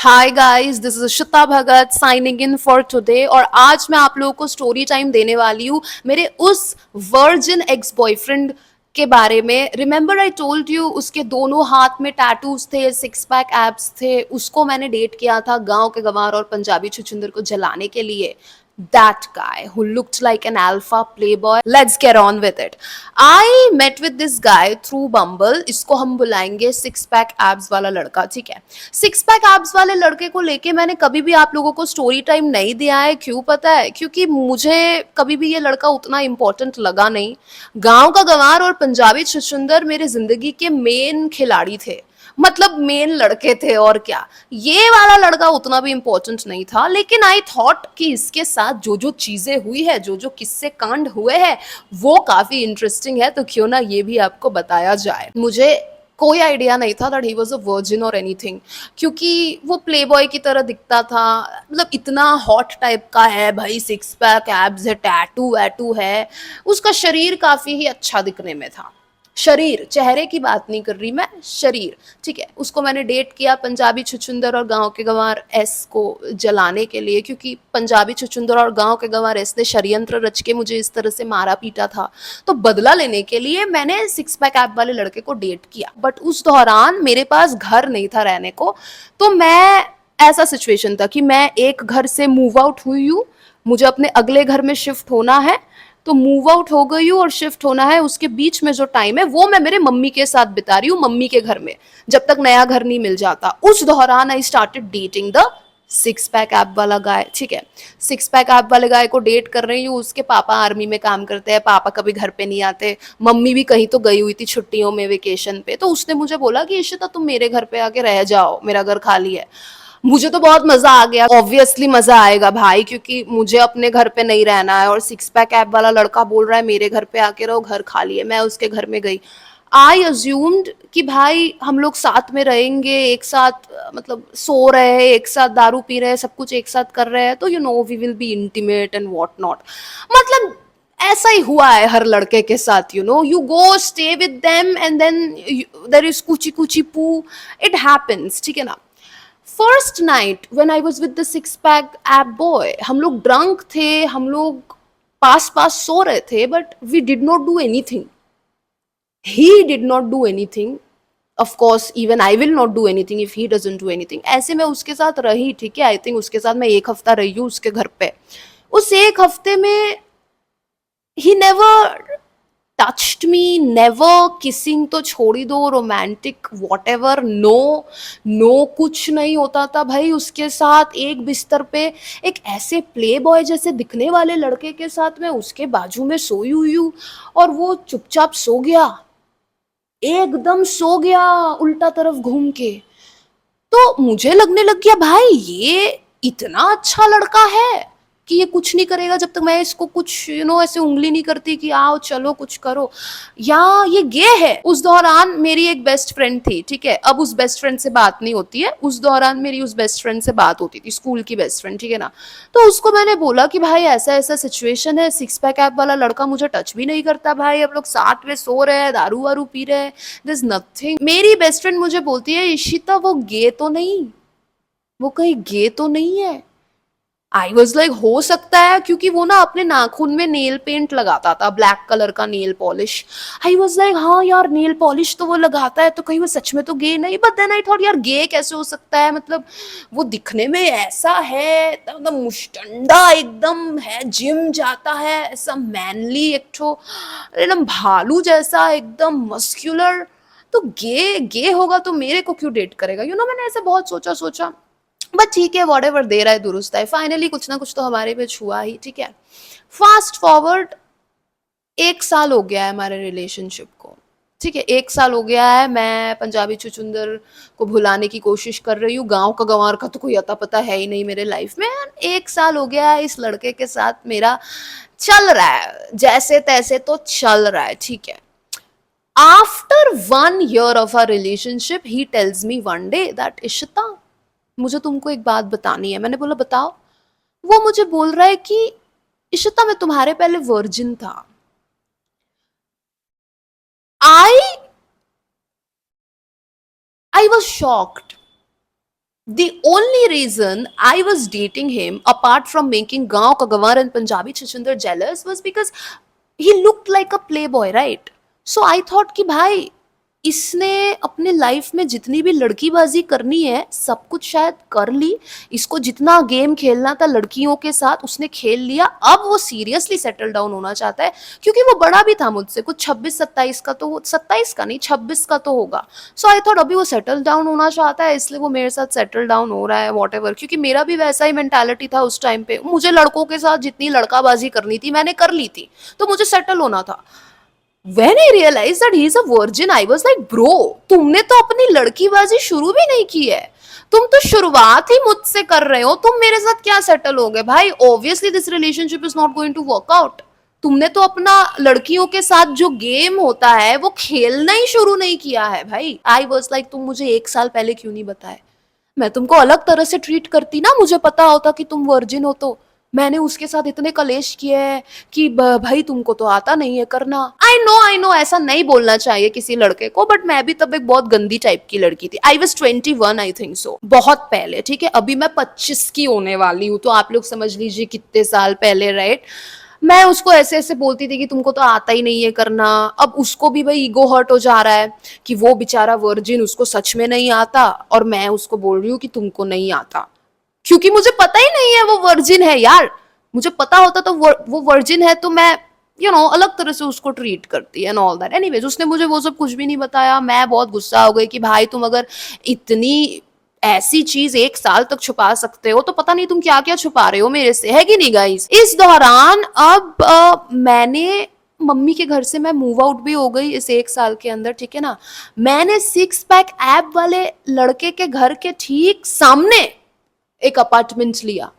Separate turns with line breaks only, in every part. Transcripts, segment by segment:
Hi guys, this is Ishita Bhagat signing in for today. और आज मैं आप लोगों को स्टोरी टाइम देने वाली हूँ मेरे उस वर्जिन एक्स बॉयफ्रेंड के बारे में। रिमेंबर आई टोल्ड यू, उसके दोनों हाथ में टैटूज थे, सिक्स पैक एब्स थे। उसको मैंने डेट किया था गांव के गंवार और पंजाबी छुछुंदर को जलाने के लिए। That guy who looked like an alpha playboy. Let's get on with it. I met with this guy through Bumble. इसको हम बुलाएंगे सिक्स पैक एब्स वाला लड़का, ठीक है। सिक्स पैक एब्स वाले लड़के को लेके मैंने कभी भी आप लोगों को स्टोरी टाइम नहीं दिया है। क्यों पता है? क्योंकि मुझे कभी भी ये लड़का उतना इंपॉर्टेंट लगा नहीं। गांव का गंवार और पंजाबी छुछुंदर मेरे जिंदगी के मेन खिलाड़ी थे, मतलब मेन लड़के थे। और क्या, ये वाला लड़का उतना भी इंपॉर्टेंट नहीं था। लेकिन आई थॉट कि इसके साथ जो जो चीजें हुई है, जो जो किस्से कांड हुए हैं, वो काफी इंटरेस्टिंग है। तो क्यों ना ये भी आपको बताया जाए। मुझे कोई आइडिया नहीं था that he was a virgin और एनीथिंग, क्योंकि वो प्ले बॉय की तरह दिखता था। मतलब इतना हॉट टाइप का है भाई, सिक्स पैक एब्स है, टैटू वैटू है। उसका शरीर काफी ही अच्छा दिखने में था। शरीर, चेहरे की बात नहीं कर रही मैं, शरीर, ठीक है। उसको मैंने डेट किया पंजाबी छुछुंदर और गांव के गंवार एस को जलाने के लिए, क्योंकि पंजाबी छुछुंदर और गांव के गंवार एस ने षड्यंत्र रच के मुझे इस तरह से मारा पीटा था। तो बदला लेने के लिए मैंने सिक्स पैक ऐप वाले लड़के को डेट किया। बट उस दौरान मेरे पास घर नहीं था रहने को। तो मैं, ऐसा सिचुएशन था कि मैं एक घर से मूव आउट हुई हूँ, मुझे अपने अगले घर में शिफ्ट होना है। तो मूव आउट हो गई हूँ और शिफ्ट होना है, उसके बीच में जो टाइम है वो मैं मेरे मम्मी के साथ बिता रही हूँ, मम्मी के घर में, जब तक नया घर नहीं मिल जाता। उस दौरान I started dating the six pack ab वाला गाय, ठीक है। सिक्स पैक ऐप वाले गाय को डेट कर रही हूँ। उसके पापा आर्मी में काम करते हैं, पापा कभी घर पे नहीं आते। मम्मी भी कहीं तो गई हुई थी छुट्टियों में, वेकेशन पे। तो उसने मुझे बोला कि इशिता तुम मेरे घर पे आके रह जाओ, मेरा घर खाली है। मुझे तो बहुत मजा आ गया, ऑब्वियसली मजा आएगा भाई, क्योंकि मुझे अपने घर पे नहीं रहना है और सिक्स पैक ऐप वाला लड़का बोल रहा है मेरे घर पे आके रहो, घर खाली है। मैं उसके घर में गई। आई अज्यूम्ड कि भाई हम लोग साथ में रहेंगे, एक साथ मतलब सो रहे हैं, एक साथ दारू पी रहे हैं, सब कुछ एक साथ कर रहे हैं, तो you know we will be intimate and what not. मतलब ऐसा ही हुआ है हर लड़के के साथ। You know, you go stay with them and then there is कुची कुची पू, इट हैपेंस, ठीक है ना। First night when I was with the six pack ab boy, हम लोग ड्रंक थे, हम लोग पास पास सो रहे थे, but we did not do anything. He did not do anything. Of course even I will not do anything if he doesn't do anything. ऐसे मैं उसके साथ रही, ठीक है। आई थिंक उसके साथ मैं एक हफ्ता रही हूँ उसके घर पे। उस एक हफ्ते में he never touched me, never kissing तो छोड़ दो, romantic whatever, no no, कुछ नहीं होता था भाई उसके साथ। एक बिस्तर पे एक ऐसे प्ले बॉय जैसे दिखने वाले लड़के के साथ मैं उसके बाजू में सोई हुई हूँ, और वो चुपचाप सो गया, एकदम सो गया उल्टा तरफ घूम के। तो मुझे लगने लग गया भाई ये इतना अच्छा लड़का है कि ये कुछ नहीं करेगा जब तक मैं इसको कुछ ऐसे उंगली नहीं करती कि आओ चलो कुछ करो, या ये गे है। उस दौरान मेरी एक बेस्ट फ्रेंड थी, ठीक है। अब उस बेस्ट फ्रेंड से बात नहीं होती है, उस दौरान मेरी उस बेस्ट फ्रेंड से बात होती थी, स्कूल की बेस्ट फ्रेंड, ठीक है ना। तो उसको मैंने बोला कि भाई ऐसा ऐसा सिचुएशन है, सिक्स पैक ऐप वाला लड़का मुझे टच भी नहीं करता भाई, हम लोग साथ में सो रहे हैं, दारू वारू पी रहे हैं, दिस नथिंग। मेरी बेस्ट फ्रेंड मुझे बोलती है इशिता वो गे तो नहीं, वो कहीं गे तो नहीं है। आई वॉज लाइक हो सकता है, क्योंकि वो ना अपने नाखून में नेल पेंट लगाता था, ब्लैक कलर का nail polish. I was like हाँ यार नेल पॉलिश तो वो लगाता है, तो कहीं वो सच में तो गे नहीं। बट देन आई थॉट यार गे कैसे हो सकता है, मतलब वो दिखने में ऐसा है, एकदम मुस्टंडा एकदम है, जिम जाता है, ऐसा मैनली, एक ठो एकदम भालू जैसा, एकदम मस्क्यूलर। तो गे गे होगा तो मेरे को क्यों डेट करेगा, मैंने ऐसे बहुत सोचा सोचा। बट ठीक है, वॉट एवर, दे रहा है दुरुस्त है। फाइनली कुछ ना कुछ तो हमारे बीच हुआ ही, ठीक है। फास्ट फॉरवर्ड, एक साल हो गया है हमारे रिलेशनशिप को, ठीक है। एक साल हो गया है, मैं पंजाबी छुछुंदर को भुलाने की कोशिश कर रही हूँ, गांव का गंवार का तो कोई अता पता है ही नहीं मेरे लाइफ में। एक साल हो गया है इस लड़के के साथ मेरा चल रहा है, जैसे तैसे तो चल रहा है, ठीक है। After 1 year of our relationship he tells me one day that Ishita मुझे तुमको एक बात बतानी है। मैंने बोला बताओ। वो मुझे बोल रहा है कि इशिता मैं तुम्हारे पहले वर्जिन था। I I was shocked, The only reason I was dating him, apart from making Gaon ka Gawar and Punjabi Chichinder jealous, was because he looked like a playboy, right? So I thought कि भाई इसने अपने life में जितनी भी लड़कीबाजी करनी है सब कुछ शायद कर ली, इसको जितना गेम खेलना था लड़कियों के साथ उसने खेल लिया, अब वो सीरियसली सेटल डाउन होना चाहता है, क्योंकि वो बड़ा भी था मुझसे, कुछ 26-27 का, तो 27 का नहीं 26 का तो होगा। सो आई थॉट अभी वो सेटल डाउन होना चाहता है इसलिए वो मेरे साथ सेटल डाउन हो रहा है, वॉट एवर, क्योंकि मेरा भी वैसा ही मेंटालिटी था उस टाइम पे, मुझे लड़कों के साथ जितनी लड़काबाजी करनी थी मैंने कर ली थी, तो मुझे सेटल होना था। When I realized that he is a virgin, I was like, bro, तुमने तो अपनी लड़कीबाजी शुरू भी नहीं की है, तुम तो शुरुआत ही मुझसे कर रहे हो, तुम मेरे साथ क्या सेटल हो गए भाई? Obviously this relationship is not going to work out. तुमने तो अपना लड़कियों के साथ जो गेम होता है वो खेलना ही शुरू नहीं किया है भाई। आई वॉज लाइक, तुम मुझे 1 साल पहले क्यों नहीं बताए? मैं तुमको अलग तरह से ट्रीट करती ना, मुझे पता होता कि तुम वर्जिन हो तो। मैंने उसके साथ इतने कलेश किए हैं कि भाई तुमको तो आता नहीं है करना। आई नो ऐसा नहीं बोलना चाहिए किसी लड़के को, बट मैं भी तब एक बहुत गंदी टाइप की लड़की थी। I was 21 I think so, बहुत पहले, ठीक है, अभी मैं 25 की होने वाली हूँ, तो आप लोग समझ लीजिए कितने साल पहले, राइट? मैं उसको ऐसे ऐसे बोलती थी कि तुमको तो आता ही नहीं है करना। अब उसको भी भाई ईगो हर्ट हो जा रहा है कि वो बेचारा वर्जिन, उसको सच में नहीं आता, और मैं उसको बोल रही हूँ कि तुमको नहीं आता, क्योंकि मुझे पता ही नहीं है वो वर्जिन है यार। मुझे पता होता तो वो वर्जिन है तो मैं अलग तरह से उसको ट्रीट करती एंड ऑल दैट। एनीवेज, उसने मुझे वो सब कुछ भी नहीं बताया। मैं बहुत गुस्सा हो गई कि भाई तुम अगर इतनी ऐसी चीज 1 साल तक छुपा सकते हो तो पता नहीं तुम क्या क्या छुपा रहे हो मेरे से, है कि नहीं गाइस? इस दौरान अब मैंने मम्मी के घर से मैं मूव आउट भी हो गई इस 1 साल के अंदर, ठीक है ना। मैंने 6 पैक ऐप वाले लड़के के घर के ठीक सामने एक अपार्टमेंट लिया,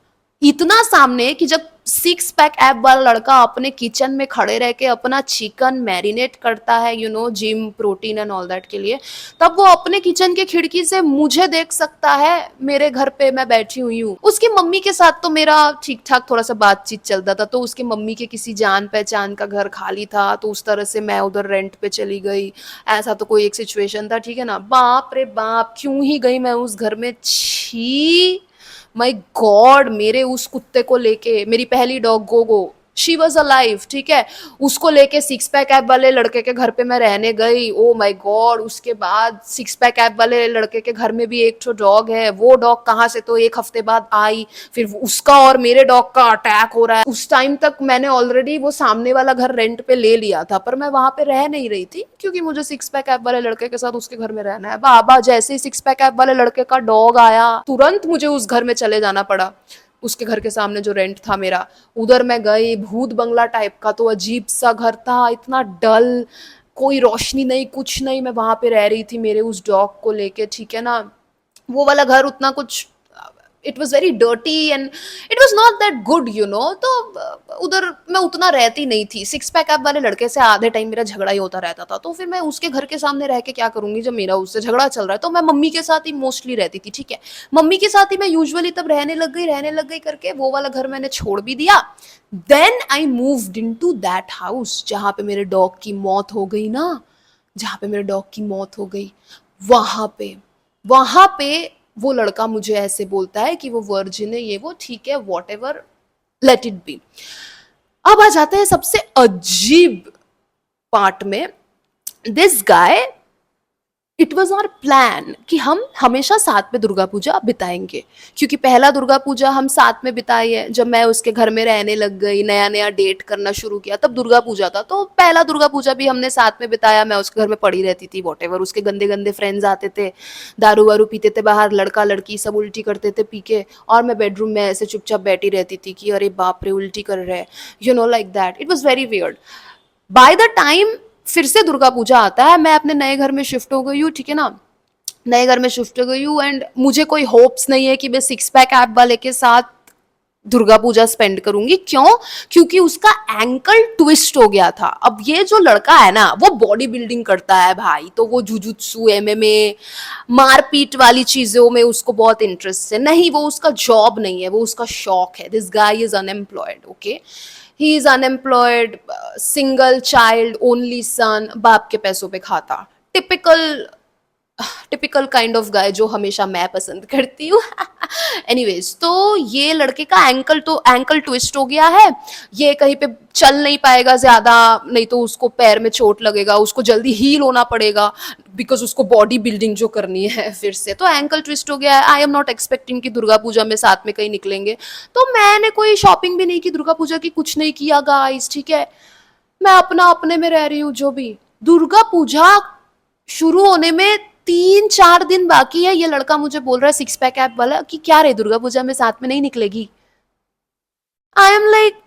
इतना सामने कि जब 6 पैक ऐप वाला लड़का अपने किचन में खड़े रह के अपना चिकन मैरिनेट करता है, gym protein and all that के लिए, तब वो अपने किचन के खिड़की से मुझे देख सकता है, मेरे घर पे मैं बैठी हुई हूँ। उसकी मम्मी के साथ तो मेरा ठीक ठाक थोड़ा सा बातचीत चलता था, तो उसकी मम्मी के किसी जान पहचान का घर खाली था, तो उस तरह से मैं उधर रेंट पे चली गई। ऐसा तो कोई एक सिचुएशन था, ठीक है ना। बाप रे बाप, क्यों ही गई मैं उस घर में, छी माई गॉड। मेरे उस कुत्ते को लेके, मेरी पहली dog Gogo, she was alive, ठीक है, उसको लेके 6 पैक ऐप वाले लड़के के घर पे मैं रहने गई। ओ माई गॉड। उसके बाद 6 पैक ऐप वाले लड़के के घर में भी एक तो डॉग है, वो डॉग कहाँ से तो 1 हफ्ते बाद आई, फिर उसका और मेरे डॉग का अटैक हो रहा है। उस टाइम तक मैंने ऑलरेडी वो सामने वाला घर रेंट पे ले लिया था, पर मैं वहां पे रह नहीं रही थी क्योंकि मुझे 6 पैक ऐप वाले लड़के के साथ उसके घर में रहना है। बाबा, जैसे ही 6 पैक ऐप वाले लड़के का डॉग आया तुरंत मुझे उस घर में चले जाना पड़ा। उसके घर के सामने जो रेंट था मेरा, उधर मैं गई। भूत बंगला टाइप का तो अजीब सा घर था, इतना डल, कोई रोशनी नहीं, कुछ नहीं। मैं वहां पे रह रही थी मेरे उस डॉग को लेके, ठीक है ना। वो वाला घर उतना कुछ, it was very dirty and it was not that good, तो उधर मैं उतना रहती नहीं थी। 6 पैक ऐप वाले लड़के से आधे टाइम मेरा झगड़ा ही होता रहता था, तो फिर मैं उसके घर के सामने रह के क्या करूंगी जब मेरा उससे झगड़ा चल रहा है। तो मैं मम्मी के साथ ही मोस्टली रहती थी, ठीक है, मम्मी के साथ ही मैं यूजुअली तब रहने लग गई करके वो वाला घर मैंने छोड़ भी दिया। Then I moved into that house जहां पे मेरे डॉग की मौत हो गई ना, जहां पे मेरे डॉग की मौत हो गई। वहां पे वो लड़का मुझे ऐसे बोलता है कि वो वर्जिन है, ये वो, ठीक है, whatever, let it be. अब आ जाते हैं सबसे अजीब पार्ट में। This guy, it was our plan कि हम हमेशा साथ में दुर्गा पूजा बिताएंगे, क्योंकि पहला दुर्गा पूजा हम साथ में बिताई है जब मैं उसके घर में रहने लग गई, नया नया डेट करना शुरू किया, तब दुर्गा पूजा था, तो पहला दुर्गा पूजा भी हमने साथ में बिताया। मैं उसके घर में पड़ी रहती थी, वॉट एवर, उसके गंदे गंदे फ्रेंड्स आते थे, दारू वारू पीते थे बाहर, लड़का लड़की सब उल्टी करते थे पी के, और मैं बेडरूम में ऐसे चुपचाप बैठी रहती थी कि अरे बाप रे उल्टी कर रहे हैं, like that. It was very weird. By the time फिर से दुर्गा पूजा आता है, मैं अपने नए घर में शिफ्ट हो गई हूँ, ठीक है ना, नए घर में शिफ्ट हो गई हूँ, एंड मुझे कोई होप्स नहीं है कि मैं 6 पैक ऐप वाले के साथ दुर्गा पूजा स्पेंड करूंगी। क्यों? क्योंकि उसका एंकल ट्विस्ट हो गया था। अब ये जो लड़का है ना, वो बॉडी बिल्डिंग करता है भाई, तो वो जुजुत्सु, एमएमए, मारपीट वाली चीजों में उसको बहुत इंटरेस्ट है। नहीं, वो उसका जॉब नहीं है, वो उसका शौक है। This guy is unemployed, okay, he is unemployed, single child, only son, बाप के पैसों पे खाता, typical typical kind of guy जो हमेशा मैं पसंद करती हूँ। एनीवेज, तो ये लड़के का एंकल ट्विस्ट हो गया है, ये कहीं पे चल नहीं पाएगा ज्यादा, नहीं तो उसको पैर में चोट लगेगा, उसको जल्दी हील होना पड़ेगा बिकॉज उसको बॉडी बिल्डिंग जो करनी है फिर से, तो एंकल ट्विस्ट हो गया है। आई एम नॉट एक्सपेक्टिंग कि दुर्गा पूजा में साथ में कहीं निकलेंगे, तो मैंने कोई शॉपिंग भी नहीं की दुर्गा पूजा की, कुछ नहीं किया गाइस, ठीक है। मैं अपना अपने में रह रही हूँ जो भी। दुर्गा पूजा शुरू होने में 3-4 दिन बाकी है, ये लड़का मुझे बोल रहा है सिक्स पैक ऐप वाला कि क्या रे दुर्गा पूजा में साथ में नहीं निकलेगी। आई एम लाइक,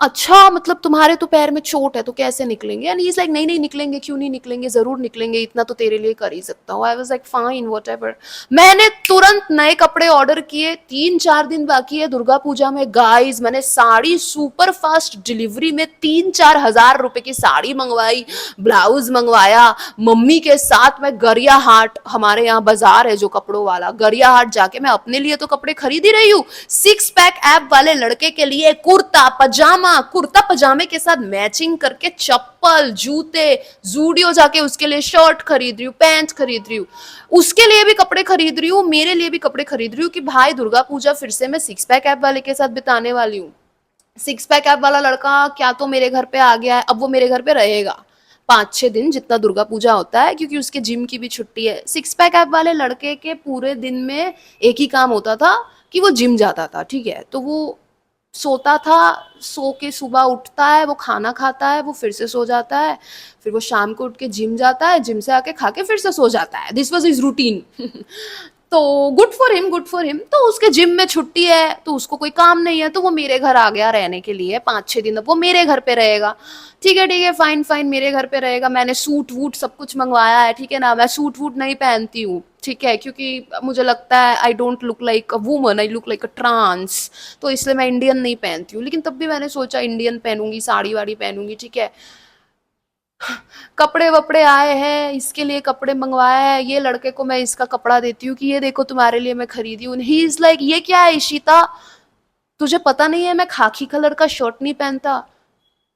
अच्छा मतलब तुम्हारे तो पैर में चोट है तो कैसे निकलेंगे, एंड ही इज लाइक नहीं नहीं निकलेंगे, क्यों नहीं निकलेंगे, जरूर निकलेंगे, इतना तो तेरे लिए कर ही सकता हूँ। आई वाज लाइक फाइन व्हाटएवर। मैंने तुरंत नए कपड़े ऑर्डर किए, 3-4 दिन बाकी है दुर्गा पूजा में गाइस, मैंने साड़ी सुपर फास्ट डिलीवरी में 3-4 हजार रुपए की साड़ी मंगवाई, ब्लाउज मंगवाया, मम्मी के साथ मैं गरिया हाट, हमारे यहाँ बाजार है जो कपड़ों वाला, गरिया हाट जाके मैं अपने लिए तो कपड़े खरीद ही रही हूँ, सिक्स पैक ऐप वाले लड़के के लिए कुर्ता पजामा, कुर्ता पजामे के साथ मैचिंग करके चप्पल जूते, जूडियो जाके उसके लिए शर्ट खरीद रही हूँ, पैंट खरीद रही हूँ, उसके लिए भी कपड़े खरीद रही हूँ, मेरे लिए भी कपड़े खरीद रही हूँ कि भाई दुर्गा पूजा फिर से मैं सिक्स पैक ऐप वाले के साथ बिताने वाली हूँ। सिक्स पैक ऐप वाला लड़का क्या तो मेरे घर पे आ गया है, अब वो मेरे घर पे रहेगा 5-6 दिन जितना दुर्गा पूजा होता है, क्योंकि उसके जिम की भी छुट्टी है। सिक्स पैक ऐप वाले लड़के के पूरे दिन में एक ही काम होता था कि वो जिम जाता था, ठीक है, तो वो सोता था, सो के सुबह उठता है, वो खाना खाता है, वो फिर से सो जाता है, फिर वो शाम को उठ के जिम जाता है, जिम से आके खा के फिर से सो जाता है, दिस वॉज हिज रूटीन। तो good for him, good for him. तो उसके जिम में छुट्टी है तो उसको कोई काम नहीं है, तो वो मेरे घर आ गया रहने के लिए 5-6 दिन, अब वो मेरे घर पे रहेगा। ठीक है फाइन फाइन, मेरे घर पे रहेगा, मैंने सूट वूट सब कुछ मंगवाया है, ठीक है ना, मैं सूट वूट नहीं पहनती हूँ, ठीक है, क्योंकि मुझे लगता है I don't look like a woman, I look like a trans, तो इसलिए मैं इंडियन नहीं पहनती हूँ, लेकिन तब भी मैंने सोचा इंडियन पहनूंगी, साड़ी वाड़ी पहनूंगी, ठीक है। कपड़े वपड़े आए हैं, इसके लिए कपड़े मंगवाया है, ये लड़के को मैं इसका कपड़ा देती हूँ कि ये देखो तुम्हारे लिए मैं खरीदी हूँ, ही इज लाइक ये क्या है इशिता, तुझे पता नहीं है मैं खाकी कलर का शर्ट नहीं पहनता।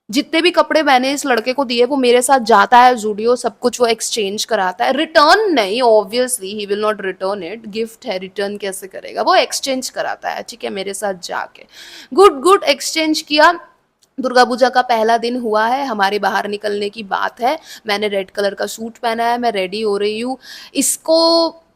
जितने भी कपड़े मैंने इस लड़के को दिए वो मेरे साथ जाता है जूडियो, सब कुछ वो एक्सचेंज कराता है, रिटर्न नहीं, obviously he will not return it, gift है रिटर्न कैसे करेगा, वो एक्सचेंज कराता है, ठीक है, मेरे साथ जाके। गुड गुड, एक्सचेंज किया। दुर्गा पूजा का पहला दिन हुआ है, हमारे बाहर निकलने की बात है, मैंने रेड कलर का सूट पहना है, मैं रेडी हो रही हूँ। इसको,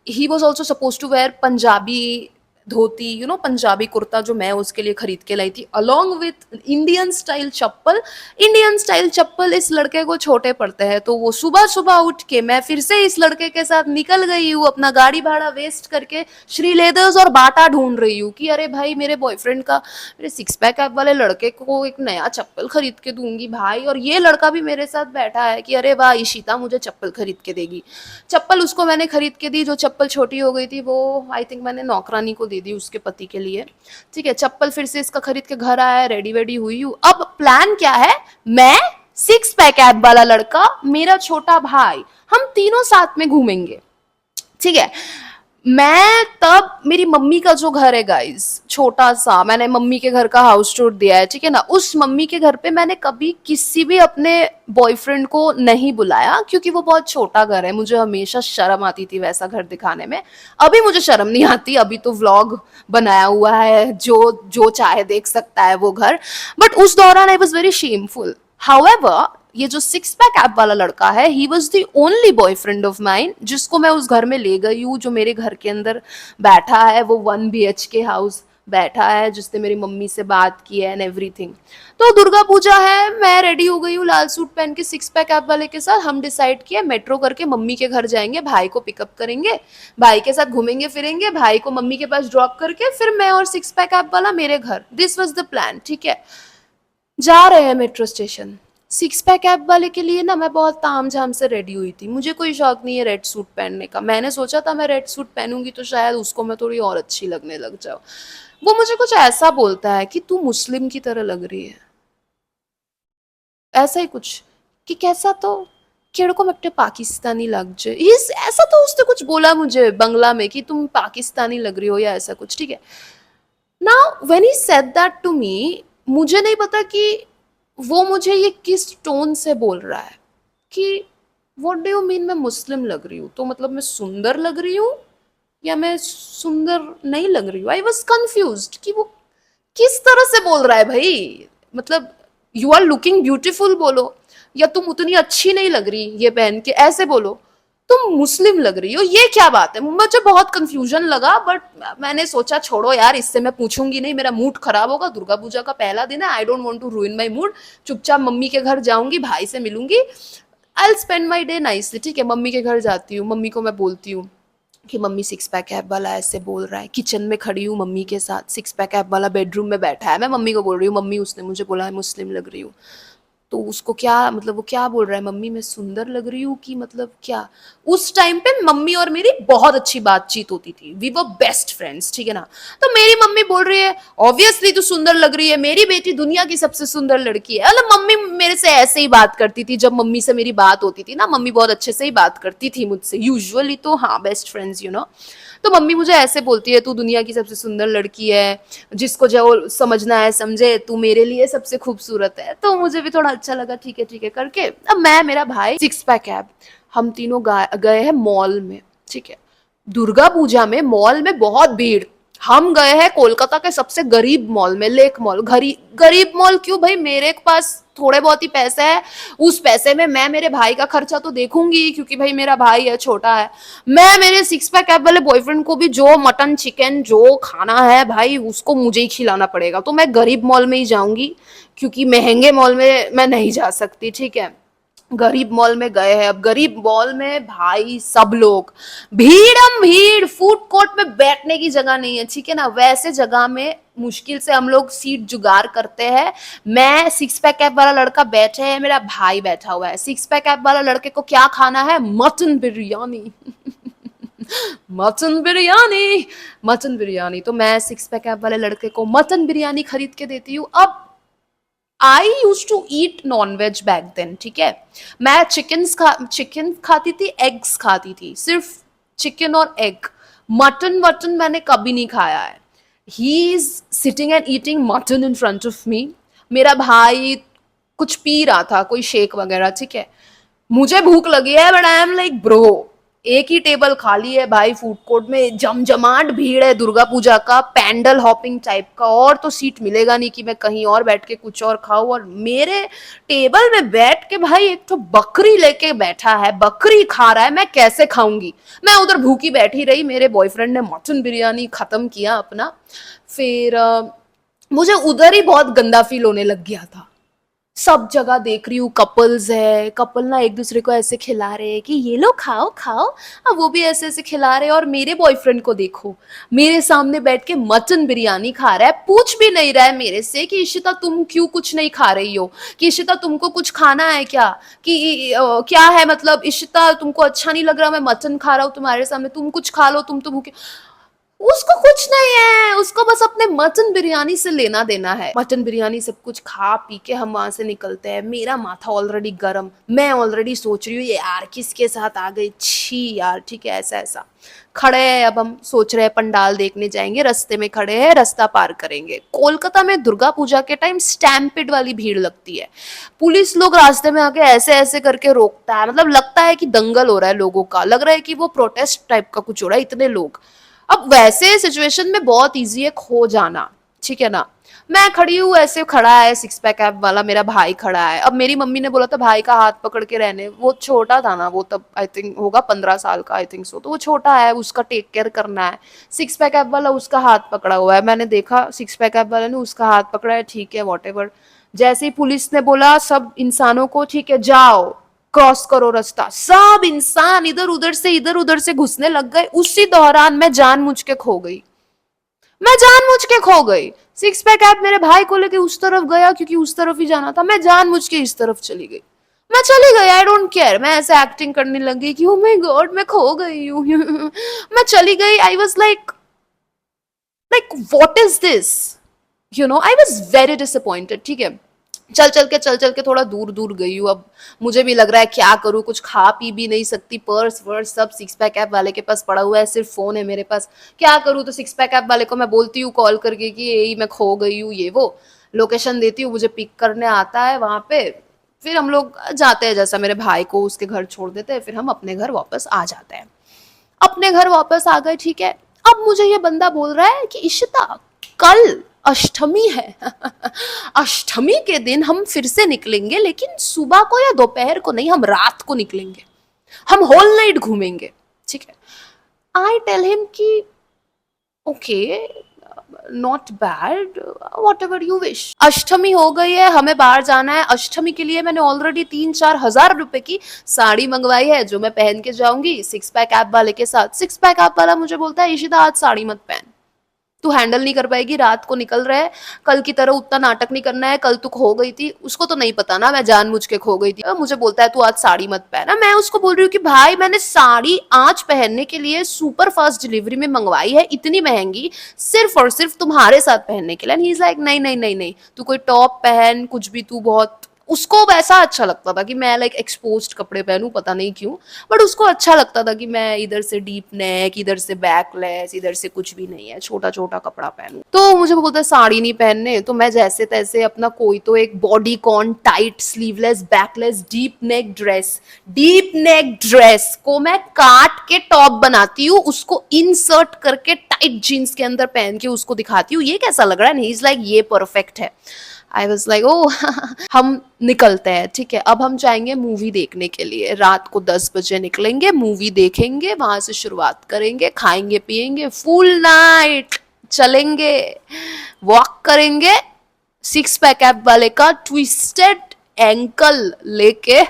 he was also suppose to wear Punjabi dhoti, you know Punjabi kurta जो मैं उसके लिए खरीद के लाई थी, along with Indian style chappal. Indian style chappal इस लड़के को छोटे पड़ते हैं, तो वो सुबह सुबह उठ के मैं फिर से इस लड़के के साथ निकल गई हूँ, अपना गाड़ी भाड़ा वेस्ट करके श्री लेदर्स और बाटा ढूंढ रही हूँ कि अरे भाई मेरे बॉयफ्रेंड का, मेरे सिक्स पैक ऐप वाले लड़के को एक नया चप्पल खरीद के दूंगी भाई, और ये लड़का भी मेरे साथ बैठा है कि अरे वाह इशिता मुझे चप्पल खरीद के देगी। चप्पल उसको मैंने खरीद के दी, जो चप्पल छोटी हो गई थी वो आई थिंक मैंने नौकरानी को दे दी उसके पति के लिए, ठीक है। चप्पल फिर से इसका खरीद के घर आया, रेडी वेडी हुई हूँ। अब प्लान क्या है, मैं, सिक्स पैक ऐप वाला लड़का, मेरा छोटा भाई, हम तीनों साथ में घूमेंगे, ठीक है। मैं तब, मेरी मम्मी का जो घर है गाइस छोटा सा, मैंने मम्मी के घर का हाउस टूर दिया है, ठीक है ना, उस मम्मी के घर पे मैंने कभी किसी भी अपने बॉयफ्रेंड को नहीं बुलाया, क्योंकि वो बहुत छोटा घर है, मुझे हमेशा शर्म आती थी वैसा घर दिखाने में। अभी मुझे शर्म नहीं आती, अभी तो व्लॉग बनाया हुआ है, जो जो चाहे देख सकता है वो घर, बट उस दौरान I was very shameful. However, ये जो सिक्स पैक ऐप वाला लड़का है, he was the only boyfriend of mine जिसको मैं उस घर में ले गई हूँ, जो मेरे घर के अंदर बैठा है, वो 1 BHK हाउस बैठा है, जिसने मेरी मम्मी से बात की है एंड एवरीथिंग। तो दुर्गा पूजा है, मैं रेडी हो गई हूँ लाल सूट पहन के सिक्स पैक ऐप वाले के साथ, हम डिसाइड किया मेट्रो करके मम्मी के घर जाएंगे, भाई को पिकअप करेंगे, भाई के साथ घूमेंगे फिरेंगे, भाई को मम्मी के पास ड्रॉप करके फिर मैं और सिक्स पैक ऐप वाला मेरे घर, दिस वॉज द प्लान, ठीक है। जा रहे हैं metro station, six pack ab वाले के लिए ना मैं बहुत ताम झाम से रेडी हुई थी, मुझे कोई शौक नहीं है रेड सूट पहनने का, मैंने सोचा था मैं रेड सूट पहनूंगी तो शायद उसको मैं थोड़ी और अच्छी लगने लग जाऊं। वो मुझे कुछ ऐसा बोलता है कि तू मुस्लिम की तरह लग रही है, ऐसा ही कुछ, कि कैसा तो केड़ो को मट्टे पाकिस्तानी लग जाए, इस ऐसा तो उसने कुछ बोला मुझे बंगला में कि तुम पाकिस्तानी लग रही हो या ऐसा कुछ, ठीक है। Now when he said that to me, मुझे नहीं पता कि वो मुझे ये किस टोन से बोल रहा है, कि व्हाट डू यू मीन मैं मुस्लिम लग रही हूँ? तो मतलब मैं सुंदर लग रही हूँ या मैं सुंदर नहीं लग रही हूँ? आई वॉज कन्फ्यूज्ड कि वो किस तरह से बोल रहा है भाई। मतलब यू आर लुकिंग ब्यूटीफुल बोलो, या तुम उतनी अच्छी नहीं लग रही ये पहन के, ऐसे बोलो। तुम मुस्लिम लग रही हो, ये क्या बात है? मुझे बहुत कंफ्यूजन लगा, बट मैंने सोचा छोड़ो यार, इससे मैं पूछूंगी नहीं, मेरा मूड खराब होगा। दुर्गा पूजा का पहला दिन है, I don't want to ruin my mood. चुपचाप मम्मी के घर जाऊंगी, भाई से मिलूंगी, I spend my day nicely. ठीक है, मम्मी के घर जाती हूँ, मम्मी को मैं बोलती हूँ कि मम्मी सिक्स पैक ऐप वाला ऐसे बोल रहा है। किचन में खड़ी हूँ मम्मी के साथ, सिक्स पैक ऐप वाला बेडरूम में बैठा है, मैं मम्मी को बोल रही हूँ मम्मी उसने मुझे बोला है मुस्लिम लग रही हूँ। तो उसको क्या मतलब, वो क्या बोल रहा है, मम्मी मैं सुंदर लग रही हूँ कि मतलब क्या? उस टाइम पे मम्मी और मेरी बहुत अच्छी बातचीत होती थी, वी वर बेस्ट फ्रेंड्स, ठीक है ना। तो मेरी मम्मी बोल रही है ऑब्वियसली तू सुंदर लग रही है, मेरी बेटी दुनिया की सबसे सुंदर लड़की है। मतलब मम्मी मेरे से ऐसे ही बात करती थी, जब मम्मी से मेरी बात होती थी ना, मम्मी बहुत अच्छे से ही बात करती थी मुझसे यूजुअली, तो हाँ बेस्ट फ्रेंड्स यू नो। तो मम्मी मुझे ऐसे बोलती है तू दुनिया की सबसे सुंदर लड़की है, जिसको जो समझना है समझे, तू मेरे लिए सबसे खूबसूरत है। तो मुझे भी थोड़ा अच्छा लगा, ठीक है करके अब मैं मेरा भाई सिक्स पैक है, हम तीनों गए हैं मॉल में। ठीक है, दुर्गा पूजा में मॉल में बहुत भीड़। हम गए हैं कोलकाता के सबसे गरीब मॉल में, लेक मॉल। गरीब मॉल क्यों भाई, मेरे पास थोड़े बहुत ही पैसे है, उस पैसे में मैं मेरे भाई का खर्चा तो देखूंगी, क्योंकि भाई मेरा भाई है, छोटा है। मैं मेरे सिक्स पैक ऐप वाले बॉयफ्रेंड को भी जो मटन चिकन जो खाना है भाई, उसको मुझे ही खिलाना पड़ेगा। तो मैं गरीब मॉल में ही जाऊंगी, क्योंकि महंगे मॉल में मैं नहीं जा सकती। ठीक है, गरीब मॉल में गए हैं। अब गरीब मॉल में भाई सब लोग भीड़म भीड़, फूड कोर्ट में बैठने की जगह नहीं है, ठीक है ना। वैसे जगह में मुश्किल से हम लोग सीट जुगाड़ करते हैं। मैं सिक्स पैक ऐप वाला लड़का बैठे है, मेरा भाई बैठा हुआ है। सिक्स पैक ऐप वाला लड़के को क्या खाना है? Mutton biryani. Mutton biryani, mutton biryani. तो मैं सिक्स पैक ऐप वाले लड़के को मटन बिरयानी खरीद के देती हूँ। अब I used to eat non veg back then, ठीक है। मैं चिकन खाती थी, एग्स खाती थी, सिर्फ चिकन और एग। मटन वटन मैंने कभी नहीं खाया है। He is sitting and eating mutton in front of me. मेरा भाई कुछ पी रहा था, कोई शेक वगैरह, ठीक है। मुझे भूख लगी है, but I am like bro, एक ही टेबल खाली है भाई, फूड कोर्ट में जमजमाट भीड़ है, दुर्गा पूजा का पैंडल हॉपिंग टाइप का, और तो सीट मिलेगा नहीं कि मैं कहीं और बैठ के कुछ और खाऊं। और मेरे टेबल में बैठ के भाई एक तो बकरी लेके बैठा है, बकरी खा रहा है, मैं कैसे खाऊंगी? मैं उधर भूखी बैठी रही, मेरे बॉयफ्रेंड ने मटन बिरयानी खत्म किया अपना। फिर मुझे उधर ही बहुत गंदा फील होने लग गया था। सब जगह देख रही हूँ कपल्स है, कपल ना एक दूसरे को ऐसे खिला रहे हैं कि ये लो खाओ खाओ, अब वो भी ऐसे ऐसे खिला रहे हैं। और मेरे बॉयफ्रेंड को देखो, मेरे सामने बैठ के मटन बिरयानी खा रहा है, पूछ भी नहीं रहा है मेरे से कि इशिता तुम क्यों कुछ नहीं खा रही हो, कि इशिता तुमको कुछ खाना है क्या, कि क्या है मतलब, इशिता तुमको अच्छा नहीं लग रहा मैं मटन खा रहा हूँ तुम्हारे सामने, तुम कुछ खा लो, तुम तो भूखे। उसको कुछ नहीं है, उसको बस अपने मटन बिरयानी से लेना देना है। मटन बिरयानी सब कुछ खा पी के हम वहां से निकलते हैं। मेरा माथा ऑलरेडी गर्म, मैं ऑलरेडी सोच रही हूँ ये यार किसके साथ आ गई, छी यार। ठीक है, ऐसा ऐसा खड़े हैं, अब हम सोच रहे हैं पंडाल देखने जाएंगे, रास्ते में खड़े हैं, रास्ता पार करेंगे। कोलकाता में दुर्गा पूजा के टाइम स्टैम्पिड वाली भीड़ लगती है। पुलिस लोग रास्ते में आके ऐसे ऐसे करके रोकता है, मतलब लगता है कि दंगल हो रहा है लोगों का, लग रहा है कि वो प्रोटेस्ट टाइप का कुछ हो रहा है, इतने लोग। अब वैसे सिचुएशन में बहुत इजी है खो जाना, ठीक है ना। मैं खड़ी हूँ, ऐसे खड़ा है सिक्स पैक ऐप वाला मेरा भाई खड़ा है। अब मेरी मम्मी ने बोला था भाई का हाथ पकड़ के रहने, वो छोटा था ना, वो तब आई थिंक होगा 15 साल का, आई थिंक सो, तो वो छोटा है, उसका टेक केयर करना है। सिक्स पैक ऐप वाला उसका हाथ पकड़ा हुआ है, मैंने देखा सिक्स पैक ऐप वाले ने उसका हाथ पकड़ा है, ठीक है वॉट। जैसे ही पुलिस ने बोला सब इंसानों को ठीक है जाओ, क्रॉस करो रास्ता, सब इंसान इधर उधर से घुसने लग गए। उसी दौरान मैं जानबूझ के खो गई, मैं जानबूझ के खो गई। सिक्स पैक ऐप मेरे भाई को लेके उस तरफ गया, क्योंकि उस तरफ ही जाना था, मैं जानबूझ के इस तरफ चली गई। मैं चली गई, आई डोंट केयर, मैं ऐसे एक्टिंग करने लगी कि ओ माय गॉड मैं खो गई हूँ। मैं चली गई, आई was like what is this, you know, I was very disappointed. ठीक है, चल चल के थोड़ा दूर दूर गई हूँ। अब मुझे भी लग रहा है क्या करूँ, कुछ खा पी भी नहीं सकती, पर्स वर्स सब सिक्स पैक ऐप वाले के पास पड़ा हुआ है, सिर्फ फोन है मेरे पास, क्या करूँ? तो सिक्स पैक ऐप वाले को मैं बोलती हूँ कॉल करके कि यही मैं खो गई हूँ, ये वो लोकेशन देती हूँ, मुझे पिक करने आता है वहां पे। फिर हम लोग जाते हैं, जैसा मेरे भाई को उसके घर छोड़ देते हैं, फिर हम अपने घर वापस आ जाते हैं। अपने घर वापस आ गए, ठीक है। अब मुझे ये बंदा बोल रहा है कि इशिता, कल अष्टमी है। अष्टमी के दिन हम फिर से निकलेंगे, लेकिन सुबह को या दोपहर को नहीं, हम रात को निकलेंगे, हम होल नाइट घूमेंगे, ठीक है। आई टेल हिम कि okay, not bad, whatever you wish. Ashtami हो गई है, हमें बाहर जाना है। अष्टमी के लिए मैंने ऑलरेडी 3-4 हजार रुपए की साड़ी मंगवाई है, जो मैं पहन के जाऊंगी सिक्स पैक ऐप वाले के साथ। सिक्स पैक ऐप वाला मुझे बोलता है इशिता आज साड़ी मत पहन, तू हैंडल नहीं कर पाएगी, रात को निकल रहे है, कल की तरह उतना नाटक नहीं करना है, कल तू खो गई थी। उसको तो नहीं पता ना मैं जानबूझ के खो गई थी। मुझे बोलता है तू आज साड़ी मत पहना। मैं उसको बोल रही हूँ कि भाई मैंने साड़ी आज पहनने के लिए सुपर फास्ट डिलीवरी में मंगवाई है, इतनी महंगी, सिर्फ और सिर्फ तुम्हारे साथ पहनने के लिए। ही इज लाइक नहीं नहीं नहीं नहीं, तू कोई टॉप पहन, कुछ भी, तू बहुत, उसको वैसा अच्छा लगता था कि मैं लाइक एक्सपोज्ड कपड़े पहनूं, पता नहीं क्यों, बट उसको अच्छा लगता था कि मैं इधर से डीप नेक, इधर से बैकलेस, इधर से कुछ भी नहीं है, छोटा छोटा कपड़ा पहनूं। तो मुझे बोलता है साड़ी नहीं पहनने, तो मैं जैसे तैसे अपना कोई तो एक bodycon tight sleeveless backless deep neck dress को मैं काट के टॉप बनाती हूँ, उसको इंसर्ट करके टाइट जीन्स के अंदर पहन के उसको दिखाती हूँ ये कैसा लग रहा है। ही इज लाइक ये परफेक्ट है। I was like oh. हम निकलते हैं, ठीक है। अब हम जाएंगे मूवी देखने के लिए, रात को 10 बजे निकलेंगे, मूवी देखेंगे, वहां से शुरुआत करेंगे, खाएंगे पिएंगे, फुल नाइट चलेंगे, वॉक करेंगे, सिक्स पैक ऐप वाले का ट्विस्टेड एंकल लेके।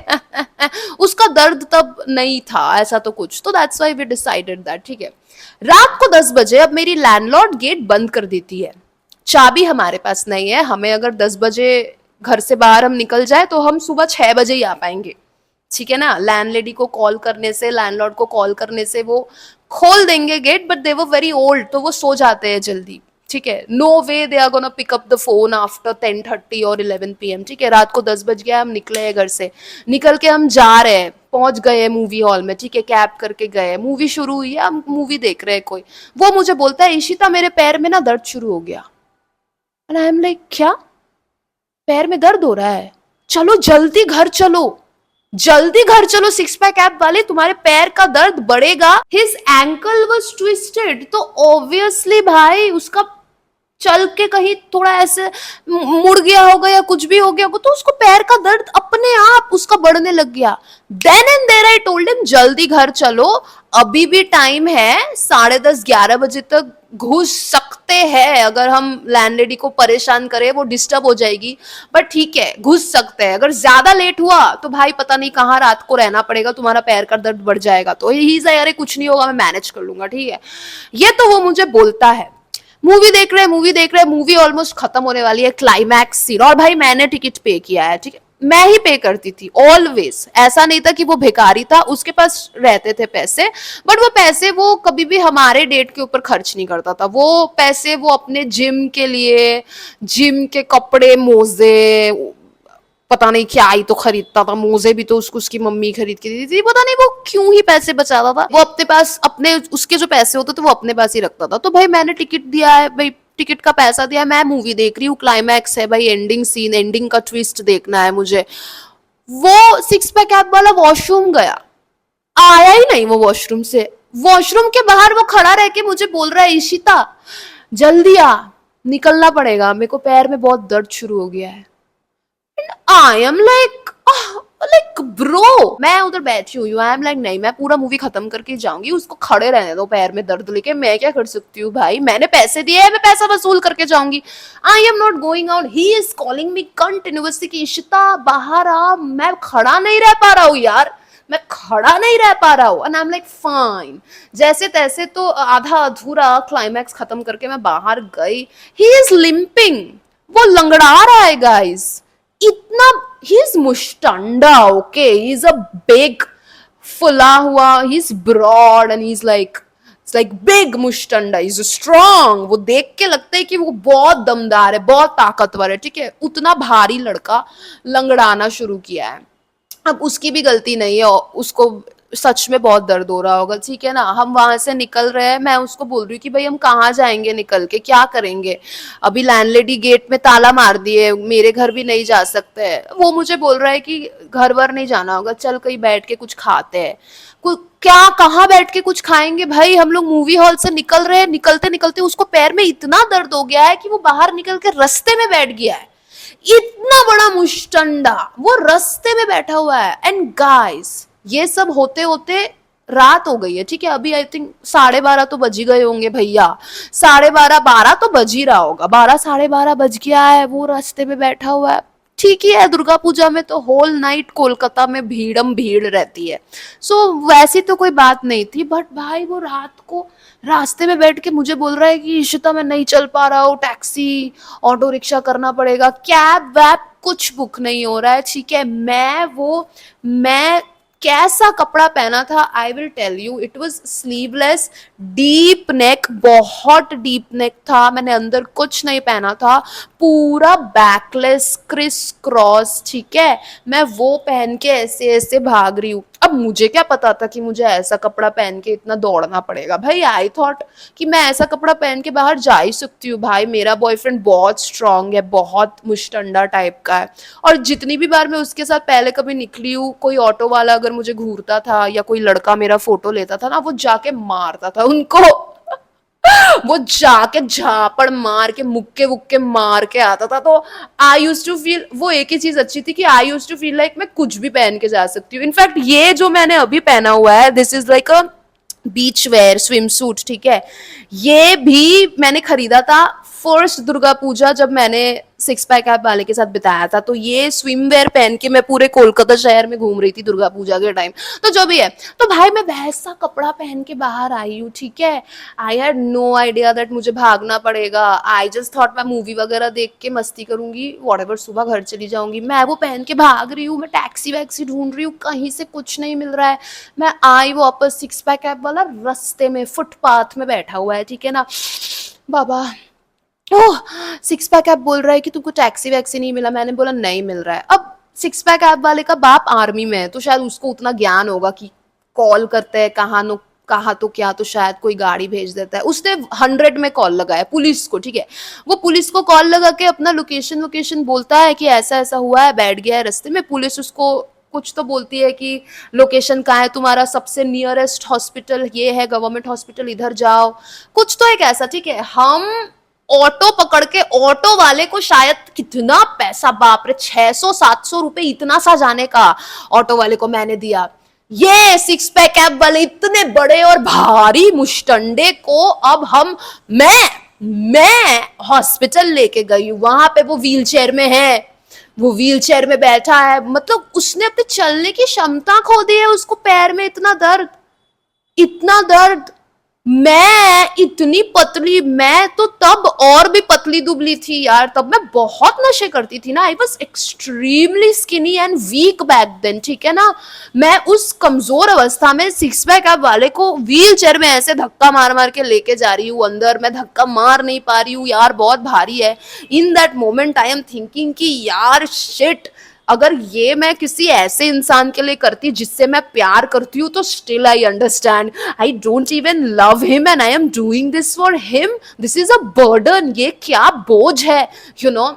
उसका दर्द तब नहीं था ऐसा तो कुछ, तो that's why we decided that, ठीक है। रात को 10 बजे अब मेरी लैंडलॉर्ड गेट बंद कर देती है, चाबी हमारे पास नहीं है। हमें अगर 10 बजे घर से बाहर हम निकल जाए तो हम सुबह 6 बजे ही आ पाएंगे, ठीक है ना। लैंडलेडी को कॉल करने से, लैंडलॉर्ड को कॉल करने से वो खोल देंगे gate, but they were very old, तो वो सो जाते हैं जल्दी, ठीक है। No way they are gonna pick up the phone after 10:30 और 11 PM, ठीक है। रात को 10 बज गया, हम निकले हैं घर से, निकल के हम जा रहे हैं, पहुंच गए हैं मूवी हॉल में, ठीक है। कैब करके गए, मूवी शुरू हुई है, हम मूवी देख रहे हैं कोई। वो मुझे बोलता है इशिता मेरे पैर में ना दर्द शुरू हो गया। एंड आई एम लाइक क्या, पैर में दर्द हो रहा है, चलो जल्दी घर चलो, जल्दी घर चलो, सिक्स पैक ऐप वाले, तुम्हारे पैर का दर्द बढ़ेगा। हिज एंकल वाज ट्विस्टेड, तो ऑब्वियसली भाई उसका चल के कहीं थोड़ा ऐसे मुड़ गया होगा या कुछ भी हो गया होगा, तो उसको पैर का दर्द अपने आप उसका बढ़ने लग गया। Then and there I told him जल्दी घर चलो, अभी भी टाइम है, 10:30-11 बजे तक घुस सकते हैं, अगर हम लैंडलेडी को परेशान करें वो डिस्टर्ब हो जाएगी, बट ठीक है घुस सकते हैं। अगर ज्यादा लेट हुआ तो भाई पता नहीं कहाँ रात को रहना पड़ेगा, तुम्हारा पैर का दर्द बढ़ जाएगा। तो ही से अरे कुछ नहीं होगा, मैं मैनेज कर लूंगा, ठीक है। ये तो वो मुझे बोलता है। मूवी देख रहे मूवी ऑलमोस्ट खत्म होने वाली है, क्लाइमैक्स सीन, और भाई मैंने टिकट पे किया है, ठीक है। मैं ही पे करती थी ऑलवेज, ऐसा नहीं था कि वो भिखारी था, उसके पास रहते थे पैसे, बट वो पैसे वो कभी भी हमारे डेट के ऊपर खर्च नहीं करता था। वो पैसे वो अपने जिम के लिए, जिम के कपड़े, मोजे, पता नहीं क्या ही तो खरीदता था, मोजे भी तो उसको उसकी मम्मी खरीद के दी थी, पता नहीं वो क्यों ही पैसे बचाता था। वो अपने पास, अपने उसके जो पैसे होते थे वो अपने पास ही रखता था। तो भाई मैंने टिकट दिया है, भाई टिकट का पैसा दिया, मैं मूवी देख रही हूँ, क्लाइमैक्स है भाई, एंडिंग सीन, एंडिंग का ट्विस्ट देखना है मुझे। वो सिक्स पैक ऐप वाला वॉशरूम गया, आया ही नहीं वो वॉशरूम से। वॉशरूम के बाहर वो खड़ा रह के मुझे बोल रहा है इशिता जल्दी आ, निकलना पड़ेगा, मेरे को पैर में बहुत दर्द शुरू हो गया है। आई एम लाइक ब्रो, मैं उधर बैठी हुई हूँ, आई एम लाइक नहीं, मैं पूरा मूवी खत्म करके जाऊंगी, उसको खड़े रहने दो पैर में दर्द लेके, मैं क्या कर सकती हूँ भाई, मैंने पैसे दिए हैं, मैं पैसा वसूल करके जाऊंगी। I am not going out, he is calling me continuously कि इशिता बाहर आ, मैं खड़ा नहीं रह पा रहा हूँ यार, मैं खड़ा नहीं रह पा रहा हूँ। And I am like fine, जैसे तैसे तो आधा अधूरा क्लाइमैक्स खत्म करके मैं बाहर गई। ही इज लिंपिंग, वो लंगड़ा रहा है गाइस, इतना, ही इज मुश्टंडा, okay, he is a big, फुला हुआ, he is broad and he is like, it's like big मुश्टंडा, इज स्ट्रॉन्ग, वो देख के लगता है कि वो बहुत दमदार है, बहुत ताकतवर है, ठीक है। उतना भारी लड़का लंगड़ाना शुरू किया है। अब उसकी भी गलती नहीं है, उसको सच में बहुत दर्द हो रहा होगा, ठीक है ना। हम वहां से निकल रहे हैं, मैं उसको बोल रही हूँ कि भाई हम कहाँ जाएंगे, निकल के क्या करेंगे। अभी लैंडलेडी गेट में ताला मार दिए, मेरे घर भी नहीं जा सकते हैं। वो मुझे बोल रहा है कि घर वर नहीं जाना होगा, चल कहीं बैठ के कुछ खाते हैं। क्या कहाँ बैठ के कुछ खाएंगे भाई, हम लोग मूवी हॉल से निकल रहे हैं, निकलते निकलते उसको पैर में इतना दर्द हो गया है कि वो बाहर निकल के रास्ते में बैठ गया है। इतना बड़ा मुश्तंडा वो रास्ते में बैठा हुआ है। एंड गाइस, ये सब होते होते रात हो गई है, ठीक है। अभी आई थिंक 12:30 तो बज ही गए होंगे भैया, 12:30 12 तो बज ही रहा होगा, 12 12:30 बज गया है, वो रास्ते में बैठा हुआ है। ठीक ही है, दुर्गा पूजा में तो होल नाइट कोलकाता में भीड़म भीड़ रहती है, सो वैसी तो कोई बात नहीं थी। बट भाई वो रात को रास्ते में बैठ के मुझे बोल रहा है कि इशिता मैं नहीं चल पा रहा हूँ, टैक्सी ऑटो रिक्शा करना पड़ेगा, कैब वैब कुछ बुक नहीं हो रहा है, ठीक है। मैं कैसा कपड़ा पहना था, I will tell you, it was sleeveless, deep neck, बहुत डीप नेक था, मैंने अंदर कुछ नहीं पहना था, पूरा बैकलेस क्रिस क्रॉस, ठीक है। मैं वो पहन के ऐसे ऐसे भाग रही हूँ। अब मुझे क्या पता था कि मुझे ऐसा कपड़ा पहन के इतना दौड़ना पड़ेगा भाई। आई थॉट कि मैं ऐसा कपड़ा पहन के बाहर जा ही सकती हूँ भाई, मेरा बॉयफ्रेंड बहुत स्ट्रांग है, बहुत मुश्तंडा टाइप का है। और जितनी भी बार मैं उसके साथ पहले कभी निकली हूँ, कोई ऑटो वाला अगर मुझे घूरता था या कोई लड़का मेरा फोटो लेता था ना, वो जाके मारता था उनको। वो जाके झापड़ मार के मुक्के वुक्के मार के आता था। तो आई यूज टू फील, वो एक ही चीज अच्छी थी कि आई यूज टू फील लाइक मैं कुछ भी पहन के जा सकती हूँ। इनफैक्ट ये जो मैंने अभी पहना हुआ है, this is like a beach wear swimsuit, ठीक है। ये भी मैंने खरीदा था फर्स्ट दुर्गा पूजा, जब मैंने सिक्स पैक ऐप वाले के साथ बिताया था। तो ये स्विम वेयर पहन के मैं पूरे कोलकाता शहर में घूम रही थी दुर्गा पूजा के टाइम। तो जो भी है, तो भाई मैं वैसा कपड़ा पहन के बाहर आई हूँ, ठीक है। I had no idea that मुझे भागना पड़ेगा। आई जस्ट थॉट मैं मूवी वगैरह देख के मस्ती करूंगी, वॉट सुबह घर चली जाऊंगी। मैं वो पहन के भाग रही हूँ, मैं टैक्सी वैक्सी ढूंढ रही हूँ, कहीं से कुछ नहीं मिल रहा है। मैं आई वापस, सिक्स पैक ऐप वाला रास्ते में फुटपाथ में बैठा हुआ है, ठीक है ना। बाबा, ओह, सिक्स पैक ऐप बोल रहा है कि तुमको टैक्सी वैक्सी नहीं मिला। मैंने बोला नहीं मिल रहा है। अब सिक्स पैक ऐप वाले का बाप आर्मी में है, तो शायद उसको उतना ज्ञान होगा कि कॉल करते हैं कहा तो क्या, तो शायद कोई गाड़ी भेज देता है। उसने 100 में कॉल लगाया पुलिस को, ठीक है। वो पुलिस को कॉल लगा के अपना लोकेशन वोकेशन बोलता है कि ऐसा ऐसा हुआ है, बैठ गया है रास्ते में। पुलिस उसको कुछ तो बोलती है कि लोकेशन कहाँ है तुम्हारा, सबसे नियरेस्ट हॉस्पिटल ये है, गवर्नमेंट हॉस्पिटल, इधर जाओ, कुछ तो एक ऐसा, ठीक है। हम ऑटो पकड़ के, ऑटो वाले को शायद कितना पैसा, बाप रे, 600 700 रुपए इतना सा जाने का, ऑटो वाले को मैंने दिया। ये सिक्स पैक ऐप वाले इतने बड़े और भारी मुश्तंडे को अब मैं हॉस्पिटल लेके गई हूं। वहां पे वो व्हील चेयर में है, वो व्हील चेयर में बैठा है, मतलब उसने अपने चलने की क्षमता खो दी है, उसको पैर में इतना दर्द, इतना दर्द। मैं इतनी पतली, मैं तो तब और भी पतली दुबली थी यार, तब मैं बहुत नशे करती थी ना। I was extremely skinny and weak back then, ठीक है ना। मैं उस कमजोर अवस्था में सिक्स पैक ऐप वाले को व्हील चेयर में ऐसे धक्का मार मार के लेके जा रही हूँ अंदर। मैं धक्का मार नहीं पा रही हूँ यार, बहुत भारी है। In that moment I am thinking कि यार शिट, अगर ये मैं किसी ऐसे इंसान के लिए करती जिससे मैं प्यार करती हूँ, तो still I understand, I don't even love him and I am doing this for him. This is a burden, ये क्या बोझ है, यू नो।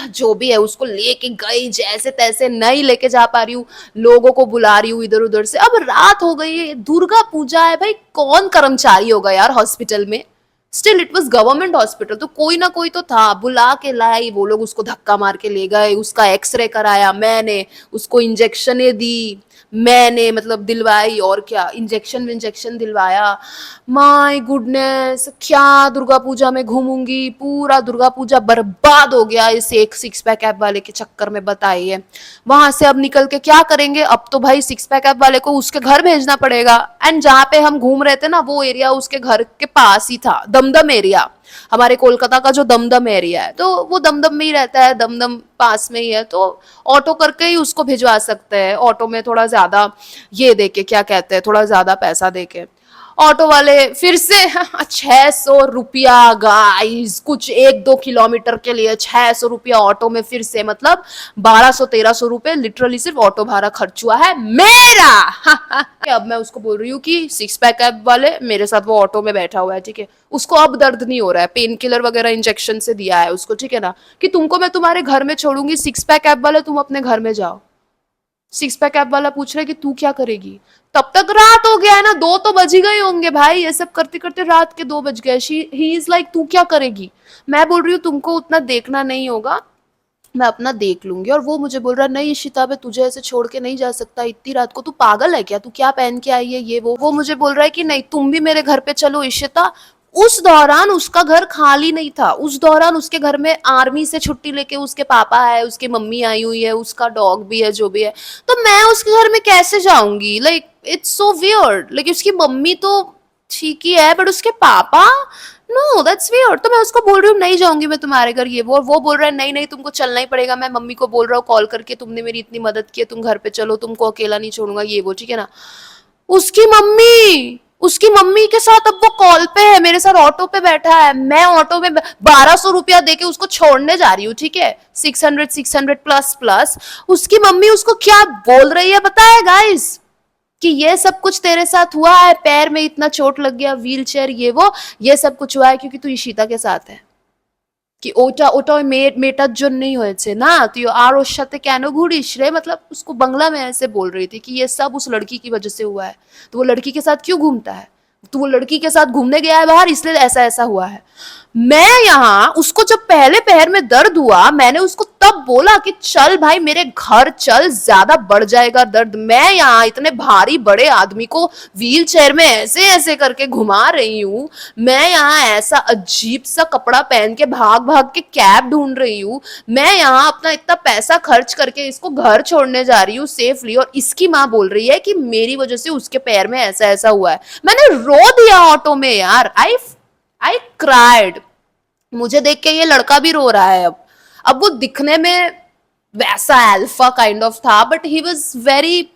जो भी है, उसको लेके गई जैसे तैसे, नहीं लेके जा पा रही हूँ, लोगों को बुला रही हूँ इधर उधर से। अब रात हो गई है, दुर्गा पूजा है भाई, कौन कर्मचारी होगा यार हॉस्पिटल में। Still it was government hospital, तो कोई ना कोई तो था, बुला के लाई। वो लोग उसको धक्का मार के ले गए, उसका एक्सरे कराया मैंने, उसको इंजेक्शनें दी मैंने, मतलब दिलवाई, और क्या, इंजेक्शन विंजेक्शन दिलवाया। माय गुडनेस, क्या दुर्गा पूजा में घूमूंगी, पूरा दुर्गा पूजा बर्बाद हो गया इस एक सिक्स पैक ऐप वाले के चक्कर में, बताइए। वहां से अब निकल के क्या करेंगे, अब तो भाई सिक्स पैक ऐप वाले को उसके घर भेजना पड़ेगा। एंड जहाँ पे हम घूम रहे थे ना, वो एरिया उसके घर के पास ही था, दमदम एरिया, हमारे कोलकाता का जो दमदम एरिया है, तो वो दमदम में ही रहता है, दमदम पास में ही है, तो ऑटो करके ही उसको भिजवा सकते हैं। ऑटो में थोड़ा ज्यादा ये देके, क्या कहते हैं, थोड़ा ज्यादा पैसा देके। ऑटो वाले फिर से 600 रुपया गाइस, कुछ 1-2 किलोमीटर के लिए 600 रुपया ऑटो में फिर से, मतलब 1200-1300 रुपए लिटरली सिर्फ ऑटो भाड़ा खर्च हुआ है मेरा। अब मैं उसको बोल रही हूँ कि 6 पैक ऐप वाले मेरे साथ वो ऑटो में बैठा हुआ है, ठीक है, उसको अब दर्द नहीं हो रहा है, पेन किलर वगैरह इंजेक्शन से दिया है उसको, ठीक है ना, कि तुमको मैं तुम्हारे घर में छोड़ूंगी, 6 पैक ऐप वाले तुम अपने घर में जाओ। 6 पैक ऐप वाला पूछ रहा है कि तू क्या करेगी। तब तक रात हो गया है ना, 2 तो बज ही गए होंगे भाई, ये सब करते करते रात के 2 बज गए। ही इज लाइक तू क्या करेगी। मैं बोल रही हूँ तुमको उतना देखना नहीं होगा, मैं अपना देख लूंगी। और वो मुझे बोल रहा है नहीं इशिता, मैं तुझे ऐसे छोड़ के नहीं जा सकता इतनी रात को, तू पागल है क्या, तू क्या पहन के आई है ये वो मुझे बोल रहा है कि नहीं तुम भी मेरे घर पे चलो इशिता। उस दौरान उसका घर खाली नहीं था, उस दौरान उसके घर में आर्मी से छुट्टी लेके उसके पापा है, उसकी मम्मी आई हुई है, उसका डॉग भी है, जो भी है। तो मैं उसके घर में कैसे जाऊंगी, like it's so weird. Like उसकी मम्मी तो ठीक ही है, बट उसके पापा, नो दैट्स वियर्ड। तो मैं उसको बोल रही हूँ नहीं जाऊंगी मैं तुम्हारे घर, ये वो बोल रहा है नहीं नहीं तुमको चलना ही पड़ेगा। मैं मम्मी को बोल रहा हूँ कॉल करके, तुमने मेरी इतनी मदद की है, तुम घर पे चलो, तुमको अकेला नहीं छोड़ूंगा, ये वो, ठीक है ना। उसकी मम्मी, उसकी मम्मी के साथ अब वो कॉल पे है, मेरे साथ ऑटो पे बैठा है, मैं ऑटो में 1200 रुपया देके उसको छोड़ने जा रही हूँ, ठीक है, 600 प्लस प्लस। उसकी मम्मी उसको क्या बोल रही है पता है गाइस, कि ये सब कुछ तेरे साथ हुआ है, पैर में इतना चोट लग गया, व्हील चेयर, ये सब कुछ हुआ है क्योंकि तू इशिता के साथ है। कि ओटा ओटा मेटाর জন্যই হয়েছে না, তুই আর ওর সাথে কেন ঘুরিস রে, मतलब उसको बंगला में ऐसे बोल रही थी कि ये सब उस लड़की की वजह से हुआ है, तो वो लड़की के साथ क्यों घूमता है, तो वो लड़की के साथ घूमने गया है बाहर इसलिए ऐसा ऐसा हुआ है। मैं यहाँ उसको जब पहले पैर में दर्द हुआ, मैंने उसको तब बोला कि चल भाई मेरे घर चल, ज्यादा बढ़ जाएगा दर्द। मैं यहाँ इतने भारी बड़े आदमी को व्हील चेयर में ऐसे ऐसे करके घुमा रही हूँ, मैं यहाँ ऐसा अजीब सा कपड़ा पहन के भाग भाग के कैब ढूंढ रही हूँ, मैं यहाँ अपना इतना पैसा खर्च करके इसको घर छोड़ने जा रही हूँ सेफली, और इसकी माँ बोल रही है कि मेरी वजह से उसके पैर में ऐसा ऐसा हुआ है। मैंने रो दिया ऑटो में यार, आई क्राइड। मुझे देख के ये लड़का भी रो रहा है। अब वो दिखने में वैसा अल्फा काइंड ऑफ था, बट ही वाज वेरी,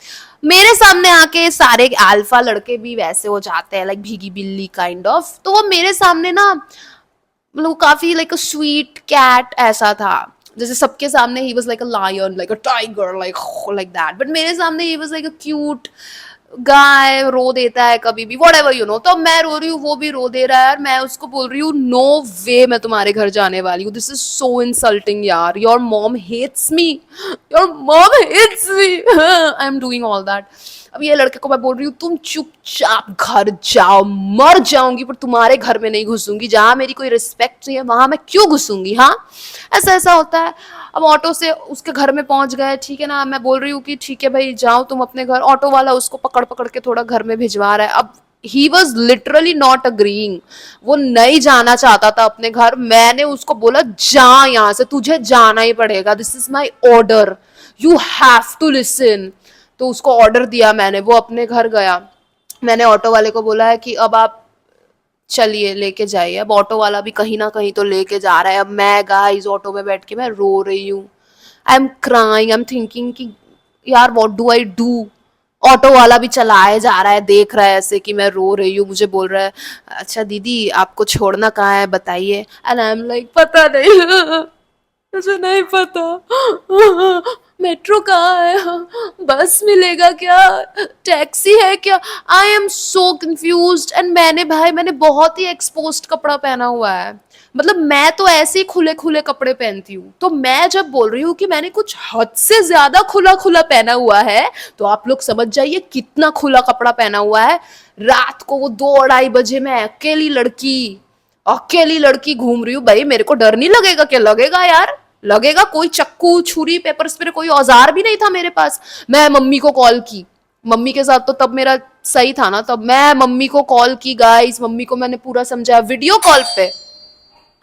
मेरे सामने आके सारे अल्फा लड़के भी वैसे हो जाते हैं, लाइक भीगी बिल्ली काइंड ऑफ। तो वो मेरे सामने ना, मतलब काफी लाइक अ स्वीट कैट ऐसा था, जैसे सबके सामने he was like a lion, like a tiger, like that, but मेरे सामने he was like a cute guy, रो देता है कभी भी, वट एवर यू नो। तो मैं रो रही हूँ, वो भी रो दे रहा है, और मैं उसको बोल रही हूँ नो वे मैं तुम्हारे घर जाने वाली हूँ, दिस इज सो इंसल्टिंग यार, your mom hates me, your mom hates me, I am doing all that. अब ये लड़के को मैं बोल रही हूँ तुम चुपचाप घर जाओ, मर जाऊंगी पर तुम्हारे घर में नहीं घुसूंगी, जहां मेरी कोई रिस्पेक्ट नहीं है वहां मैं क्यों घुसूंगी, हाँ ऐसा ऐसा होता है। अब ऑटो से उसके घर में पहुंच गए, ठीक है ना, मैं बोल रही हूँ कि ठीक है भाई जाओ तुम अपने घर। ऑटो वाला उसको पकड़ पकड़ के थोड़ा घर में भिजवा रहा है। अब he was literally not agreeing, वो नहीं जाना चाहता था अपने घर। मैंने उसको बोला जा यहाँ से, तुझे जाना ही पड़ेगा, this is my order, you have to listen. तो उसको ऑर्डर दिया मैंने, वो अपने घर गया। मैंने ऑटो वाले को बोला है कि अब आप चलिए लेके जाइए। अब ऑटो वाला भी कहीं ना कहीं तो लेके जा रहा है। अब मैं गाइस ऑटो में बैठ के मैं रो रही हूँ, I am crying, I am thinking कि यार what do I do. Auto वाला भी चलाए जा रहा है, देख रहा है ऐसे कि मैं रो रही हूँ, मुझे बोल रहा है अच्छा दीदी आपको छोड़ना कहाँ है बताइए, एंड आई एम लाइक पता नहीं, मुझे नहीं पता, मेट्रो कहाँ है, बस मिलेगा क्या, टैक्सी है क्या, I am so confused. And मैंने बहुत ही एक्सपोज्ड कपड़ा पहना हुआ है, मतलब मैं तो ऐसे ही खुले खुले कपड़े पहनती हूँ। तो मैं जब बोल रही हूँ कि मैंने कुछ हद से ज्यादा खुला खुला पहना हुआ है, तो आप लोग समझ जाइए कितना खुला कपड़ा पहना हुआ है। रात को वो 2-2:30 बजे मैं अकेली लड़की घूम रही हूँ। भाई मेरे को डर नहीं लगेगा क्या, लगेगा यार, लगेगा। कोई चक्कू छुरी पेपर स्प्रे कोई औजार भी नहीं था मेरे पास। मैं मम्मी को कॉल की, मम्मी के साथ तो तब मेरा सही था ना, तब मैं मम्मी को कॉल की गाइस, मम्मी को मैंने पूरा समझाया वीडियो कॉल पे।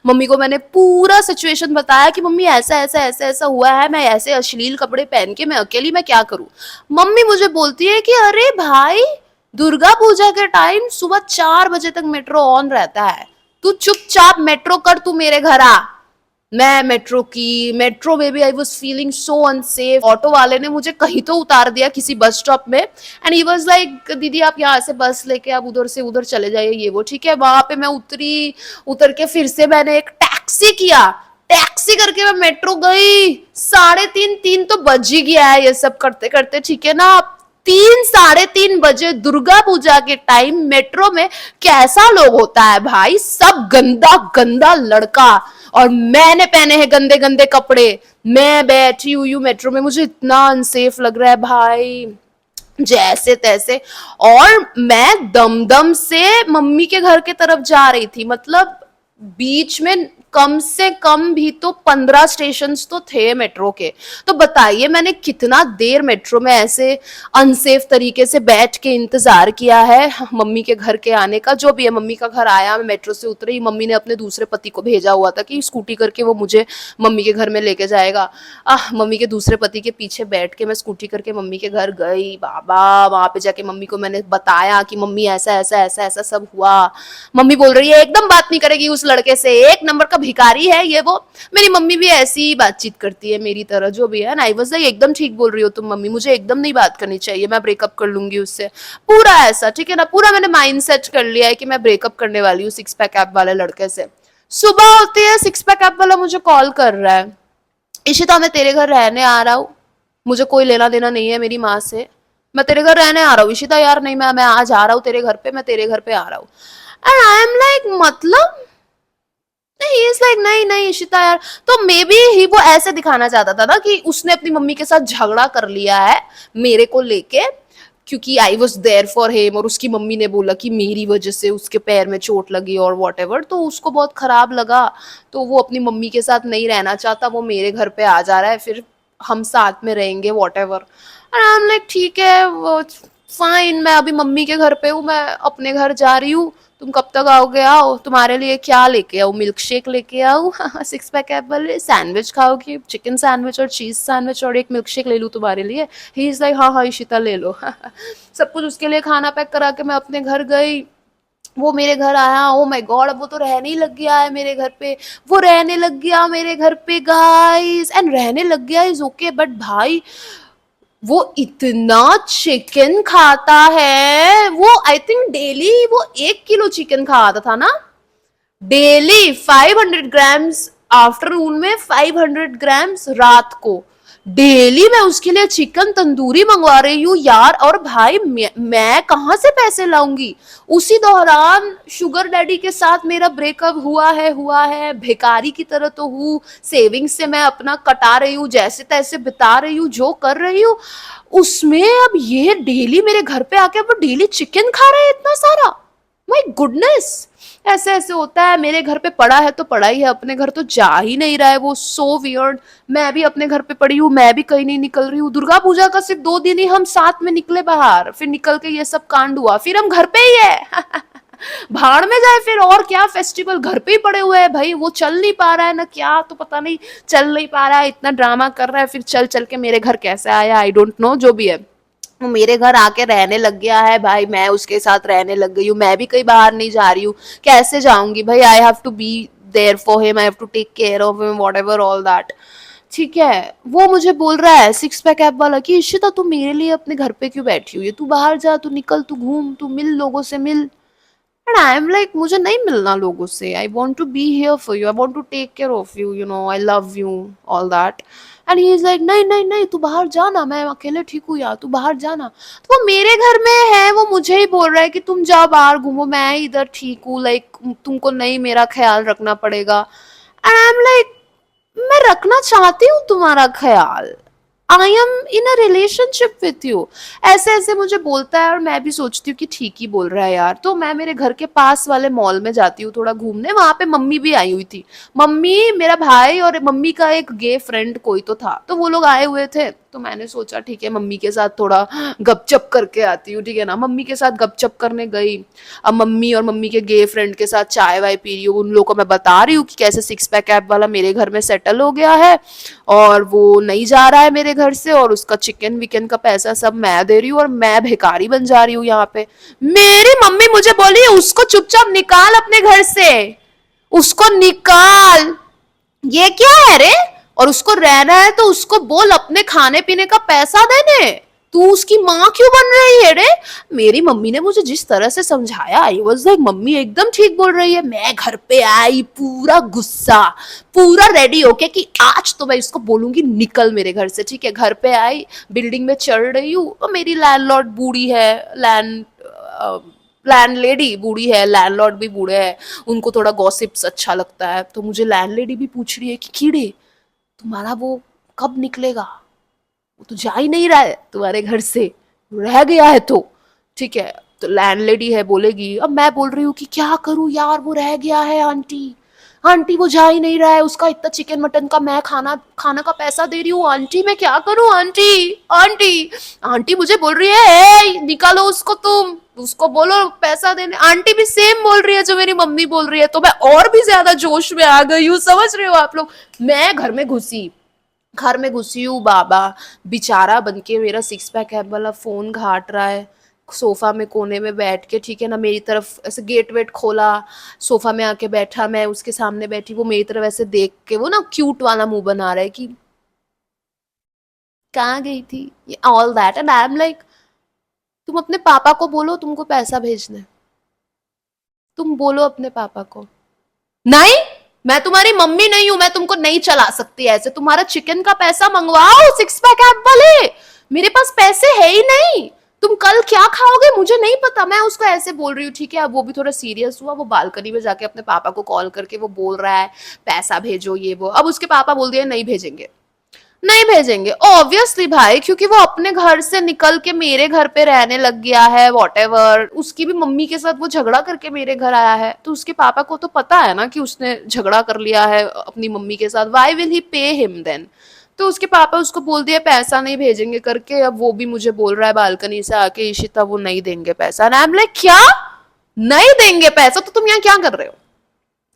मम्मी को मैंने पूरा सिचुएशन बताया कि मम्मी ऐसा ऐसा ऐसा ऐसा हुआ है, मैं ऐसे अश्लील कपड़े पहन के मैं अकेली मैं क्या करूं। मम्मी मुझे बोलती है कि अरे भाई दुर्गा पूजा के टाइम सुबह 4 बजे तक मेट्रो ऑन रहता है, तू चुपचाप मेट्रो कर, तू मेरे घर आ। मैं मेट्रो में भी I was feeling so unsafe. Auto वाले ने मुझे कहीं तो उतार दिया किसी बस स्टॉप में, एंड ही वॉज लाइक दीदी आप यहाँ से बस लेके आप उधर से उधर चले जाइए, ये वो। ठीक है, वहां पे मैं उतरी, उतर के फिर से मैंने एक टैक्सी किया, टैक्सी करके मैं मेट्रो गई। 3:30 3 तो बज ही गया है ये सब करते करते, ठीक है ना। 3 3:30 बजे दुर्गा पूजा के टाइम मेट्रो में कैसा लोग होता है भाई, सब गंदा गंदा लड़का, और मैंने पहने हैं गंदे गंदे कपड़े। मैं बैठी हुई हूँ मेट्रो में, मुझे इतना अनसेफ लग रहा है भाई, जैसे तैसे। और मैं दमदम से मम्मी के घर के तरफ जा रही थी, मतलब बीच में कम से कम भी तो 15 स्टेशन तो थे मेट्रो के। तो बताइए मैंने कितना देर मेट्रो में ऐसे अनसेफ तरीके से बैठ के इंतजार किया है मम्मी के घर के आने का। जो भी है, मम्मी का घर आया, मैं मेट्रो से उतरी, मम्मी ने अपने दूसरे पति को भेजा हुआ था कि स्कूटी करके वो मुझे मम्मी के घर में लेके जाएगा। मम्मी के दूसरे पति के पीछे बैठ के मैं स्कूटी करके मम्मी के घर गई। बाबा, वहां पे जाके मम्मी को मैंने बताया कि मम्मी ऐसा ऐसा ऐसा ऐसा सब हुआ। मम्मी बोल रही है एकदम बात नहीं करेगी उस लड़के से, एक नंबर का भिखारी है ये वो। मेरी मम्मी भी ऐसी ही बातचीत करती है मेरी तरह, जो भी है ना। आई वाज लाइक एकदम ठीक बोल रही हो तुम मम्मी, मुझे एकदम नहीं बात करनी चाहिए, मैं ब्रेकअप कर लूंगी उससे। पूरा ऐसा, ठीक है ना, पूरा मैंने माइंड सेट कर लिया है कि मैं ब्रेकअप करने वाली हूँ सिक्स पैक ऐप वाले लड़के से। सुबह होती है, सिक्स पैक ऐप वाला मुझे कॉल कर रहा है, इशिता मैं तेरे घर रहने आ रहा हूँ, मुझे कोई लेना देना नहीं है मेरी माँ से, मैं तेरे घर रहने आ रहा हूँ। इशिता यार नहीं, मैं आज आ रहा हूँ तेरे घर पे, मैं तेरे घर पे आ रहा हूँ। एंड आई एम लाइक मतलब नहीं, इज लाइक नहीं नहीं इशिता यार। तो मे बी ही वो ऐसे दिखाना चाहता था ना कि उसने अपनी मम्मी के साथ झगड़ा कर लिया है मेरे को लेके, क्योंकि I was there for him, और उसकी मम्मी ने बोला कि मेरी वजह से उसके पैर में चोट लगी और वॉट एवर, तो उसको बहुत खराब लगा। तो वो अपनी मम्मी के साथ नहीं रहना चाहता, वो मेरे घर पे आ जा रहा है, फिर हम साथ में रहेंगे what ever. I am like ठीक है वो फाइन, मैं अभी मम्मी के घर पे हूँ, मैं अपने घर जा रही हूँ, तुम कब तक आओगे? आओ, तुम्हारे लिए क्या लेके आओ? मिल्क शेक लेके आओ, सिक्स पैक एप्पल, सैंडविच खाओगी, चिकन सैंडविच और चीज सैंडविच और एक मिल्क शेक ले लूँ तुम्हारे लिए? ही इज लाइक हाँ हाँ इशिता ले लो। सब कुछ उसके लिए खाना पैक करा के मैं अपने घर गई। वो मेरे घर आया, ओ माय गॉड, अब वो तो रहने ही लग गया है मेरे घर पे। वो रहने लग गया मेरे घर पे गाइस, एंड रहने लग गया इज ओके, बट भाई वो इतना चिकन खाता है, वो आई थिंक डेली वो 1 किलो चिकन खाता था ना, डेली 500 ग्राम्स, आफ्टरनून में 500 ग्राम्स, रात को डेली मैं उसके लिए चिकन तंदूरी मंगवा रही हूँ यार। और भाई मैं कहाँ से पैसे लाऊंगी? उसी दौरान शुगर डैडी के साथ मेरा ब्रेकअप हुआ है, भिखारी की तरह तो हूँ, सेविंग्स से मैं अपना कटा रही हूँ, जैसे तैसे बिता रही हूँ, जो कर रही हूँ उसमें अब ये डेली मेरे घर पे आके वो डेली चिकन खा रहा है इतना सारा। माय गुडनेस, ऐसे ऐसे होता है। मेरे घर पे पड़ा है तो पड़ा ही है, अपने घर तो जा ही नहीं रहा है वो, सो वियर्ड। मैं भी अपने घर पे पड़ी हूँ, मैं भी कहीं नहीं निकल रही हूँ। दुर्गा पूजा का सिर्फ 2 दिन ही हम साथ में निकले बाहर, फिर निकल के ये सब कांड हुआ, फिर हम घर पे ही है। भाड़ में जाए फिर, और क्या, फेस्टिवल घर पे ही पड़े हुए हैं भाई। वो चल नहीं पा रहा है ना क्या, तो पता नहीं चल नहीं पा रहा है, इतना ड्रामा कर रहा है, फिर चल चल के मेरे घर कैसे आया आई डोंट नो, जो भी है वो मेरे घर आके रहने लग गया है भाई। मैं उसके साथ रहने लग गई हूँ, मैं भी कहीं बाहर नहीं जा रही हूँ, कैसे जाऊंगी भाई? I have to be there for him, I have to take care of him, whatever all that. ठीक है, वो मुझे बोल रहा है सिक्स पैक ऐप वाला कि इशिता तू मेरे लिए अपने घर पे क्यों बैठी हुई है, तू बाहर जा, तू निकल, तू घूम, तू मिल, लोगों से मिल। एंड आई एम लाइक मुझे नहीं मिलना लोगों से, I want to be here for you, I want to take care of you, you know, I love you, all that. And he is like नहीं नहीं नहीं, तू बाहर जाना, मैं अकेले ठीक हूँ यार, तू बाहर जाना। तो वो मेरे घर में है, वो मुझे ही बोल रहा है कि तुम जाओ बाहर घूमो, मैं इधर ठीक हूँ, लाइक तुमको नहीं मेरा ख्याल रखना पड़ेगा। एंड आई एम लाइक मैं रखना चाहती हूँ तुम्हारा ख्याल, I am in a relationship with you. ऐसे ऐसे मुझे बोलता है, और मैं भी सोचती हूँ कि ठीक ही बोल रहा है यार। तो मैं मेरे घर के पास वाले मॉल में जाती हूँ थोड़ा घूमने, वहां पे मम्मी भी आई हुई थी, मम्मी, मेरा भाई और मम्मी का एक गे फ्रेंड कोई तो था, तो वो लोग आए हुए थे। तो मैंने सोचा ठीक है मम्मी के साथ थोड़ा गपचप करके आती हूँ, ठीक है ना। मम्मी के साथ गपचप करने गई, अब मम्मी और मम्मी के गे फ्रेंड के साथ चाय वाय पी रही हूँ, उन लोगों को मैं बता रही हूँ कि कैसे सिक्स पैक ऐप वाला मेरे घर में सेटल हो गया है, और वो नहीं जा रहा है मेरे घर से, और उसका चिकन विकन का पैसा सब मैं दे रही हूँ, और मैं भिखारी बन जा रही हूँ यहाँ पे। मेरी मम्मी मुझे बोली उसको चुपचाप निकाल अपने घर से, उसको निकाल, ये क्या है रे? और उसको रहना है तो उसको बोल अपने खाने पीने का पैसा देने, तू उसकी माँ क्यों बन रही है रे? मेरी मम्मी ने मुझे जिस तरह से समझाया, आई वाज लाइक मम्मी एकदम ठीक बोल रही है। मैं घर पे आई पूरा गुस्सा, पूरा रेडी होके कि आज तो मैं इसको बोलूंगी निकल मेरे घर से, ठीक है। घर पे आई, बिल्डिंग में चढ़ रही हूँ, और मेरी लैंडलॉर्ड बूढ़ी है, लैंडलेडी बूढ़ी है, लैंडलॉर्ड भी बूढ़े हैं, उनको थोड़ा गॉसिप्स अच्छा लगता है, तो मुझे लैंडलेडी भी पूछ रही है कि कीड़े तुम्हारा वो कब निकलेगा, वो तो जा ही नहीं रहा है तुम्हारे घर से, रह गया है तो, ठीक है। तो लैंडलेडी है बोलेगी, अब मैं बोल रही हूँ कि क्या करूँ यार, वो रह गया है आंटी, आंटी वो जा ही नहीं रहा है, उसका इतना चिकन मटन का मैं खाना खाना का पैसा दे रही हूँ, आंटी मैं क्या करूँ आंटी, आंटी आंटी मुझे बोल रही है ए निकालो उसको, तुम उसको बोलो पैसा देने। आंटी भी सेम बोल रही है जो मेरी मम्मी बोल रही है, तो मैं और भी ज्यादा जोश में आ गई हूँ, समझ रहे हो आप लोग। मैं घर में घुसी हूँ, बाबा बेचारा बन के मेरा सिक्स पैक एप वाला फोन घाट रहा है सोफा में कोने में बैठ के, ठीक है ना। मेरी तरफ ऐसे गेट वेट खोला, सोफा में आके बैठा, मैं उसके सामने बैठी, वो मेरी तरफ ऐसे देख के वो ना क्यूट वाला मुंह बना रहा है कि कहाँ गई थी, ये all that, and I am like तुम अपने पापा को बोलो तुमको पैसा भेजने, तुम बोलो अपने पापा को। नहीं, मैं तुम्हारी मम्मी नहीं हूं, मैं तुमको नहीं चला सकती ऐसे, तुम्हारा चिकन का पैसा मंगवाओ सिक्स पैक ऐप वाले, मेरे पास पैसे है ही नहीं, तुम कल क्या खाओगे मुझे नहीं पता। मैं उसको ऐसे बोल रही हूँ, ठीक है। अब वो भी थोड़ा सीरियस हुआ, वो बालकनी में जाके अपने पापा को कॉल करके वो बोल रहा है पैसा भेजो ये वो। अब उसके पापा बोल दिए नहीं भेजेंगे, नहीं भेजेंगे ऑब्वियसली भाई, क्योंकि वो अपने घर से निकल के मेरे घर पे रहने लग गया है, वॉटेवर। उसकी भी मम्मी के साथ वो झगड़ा करके मेरे घर आया है, तो उसके पापा को तो पता है ना कि उसने झगड़ा कर लिया है अपनी मम्मी के साथ, Y will he pay him then. तो उसके पापा उसको बोल दिया पैसा नहीं भेजेंगे करके। अब वो भी मुझे बोल रहा है बालकनी से आके, इशिता वो नहीं देंगे पैसा, आई एम लाइक क्या नहीं देंगे पैसा, तो तुम यहाँ क्या कर रहे हो,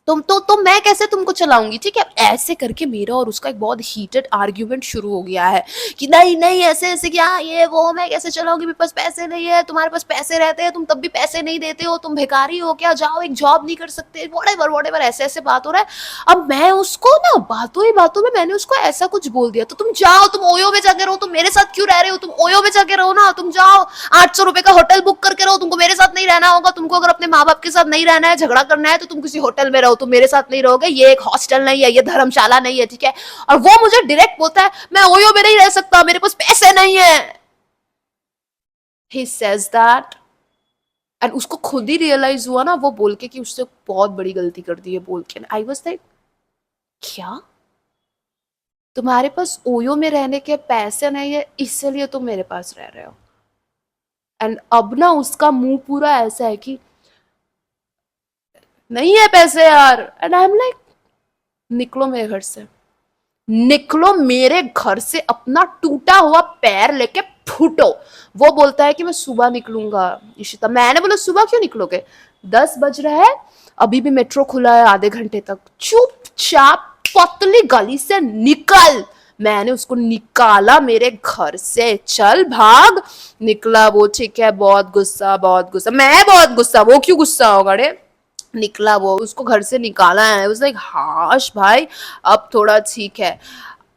तो मैं कैसे तुमको चलाऊंगी, ठीक है। ऐसे करके मेरा और उसका एक बहुत हीटेड आर्ग्यूमेंट शुरू हो गया है कि नहीं नहीं ऐसे ऐसे क्या ये वो, मैं कैसे चलाऊंगी, मेरे पास पैसे नहीं है, तुम्हारे पास पैसे रहते हैं तुम तब भी पैसे नहीं देते हो, तुम भिखारी हो क्या, जाओ एक जॉब नहीं कर सकते, वॉटेवर ऐसे ऐसे बात हो रहा है। अब मैं उसको ना बातों ही बातों में मैंने उसको ऐसा कुछ बोल दिया, तो तुम जाओ, तुम ओयो में जाके रहो, तुम मेरे साथ क्यों रह रहे हो, तुम ओयो में जाके रहो ना, तुम जाओ 800 रुपए का होटल बुक करके रहो, तुमको मेरे साथ नहीं रहना होगा, तुमको अगर अपने माँ बाप के साथ नहीं रहना है, झगड़ा करना है, तो तुम किसी होटल में रहो, तुम मेरे साथ नहीं रहोगे, ये एक हॉस्टल नहीं है, ये धर्मशाला नहीं है, ठीक है। और वो मुझे डायरेक्ट बोलता है मैं ओयो में नहीं रह सकता, मेरे पास पैसे नहीं है, ही सेज दैट। एंड उसको खुद ही रियलाइज हुआ ना वो बोल के कि उससे बहुत बड़ी गलती कर दी है बोल के। आई वाज लाइक क्या, तुम्हारे पास ओयो में रहने के पैसे नहीं है इसलिए तुम मेरे पास रह रहे हो। एंड अब ना उसका मुंह पूरा ऐसा है कि नहीं है पैसे यार, एंड आई एम लाइक निकलो मेरे घर से, निकलो मेरे घर से, अपना टूटा हुआ पैर लेके फूटो। वो बोलता है कि मैं सुबह निकलूंगा इशिता। मैंने बोला सुबह क्यों निकलोगे, 10 बज रहा है, अभी भी मेट्रो खुला है आधे घंटे तक, चुपचाप पतली गली से निकल। मैंने उसको निकाला मेरे घर से, चल भाग। निकला वो, ठीक है, बहुत गुस्सा बहुत गुस्सा, मैं बहुत गुस्सा, वो क्यों गुस्सा होगा रे। निकला वो, उसको घर से निकाला है, उस लाइक हाश भाई अब थोड़ा ठीक है।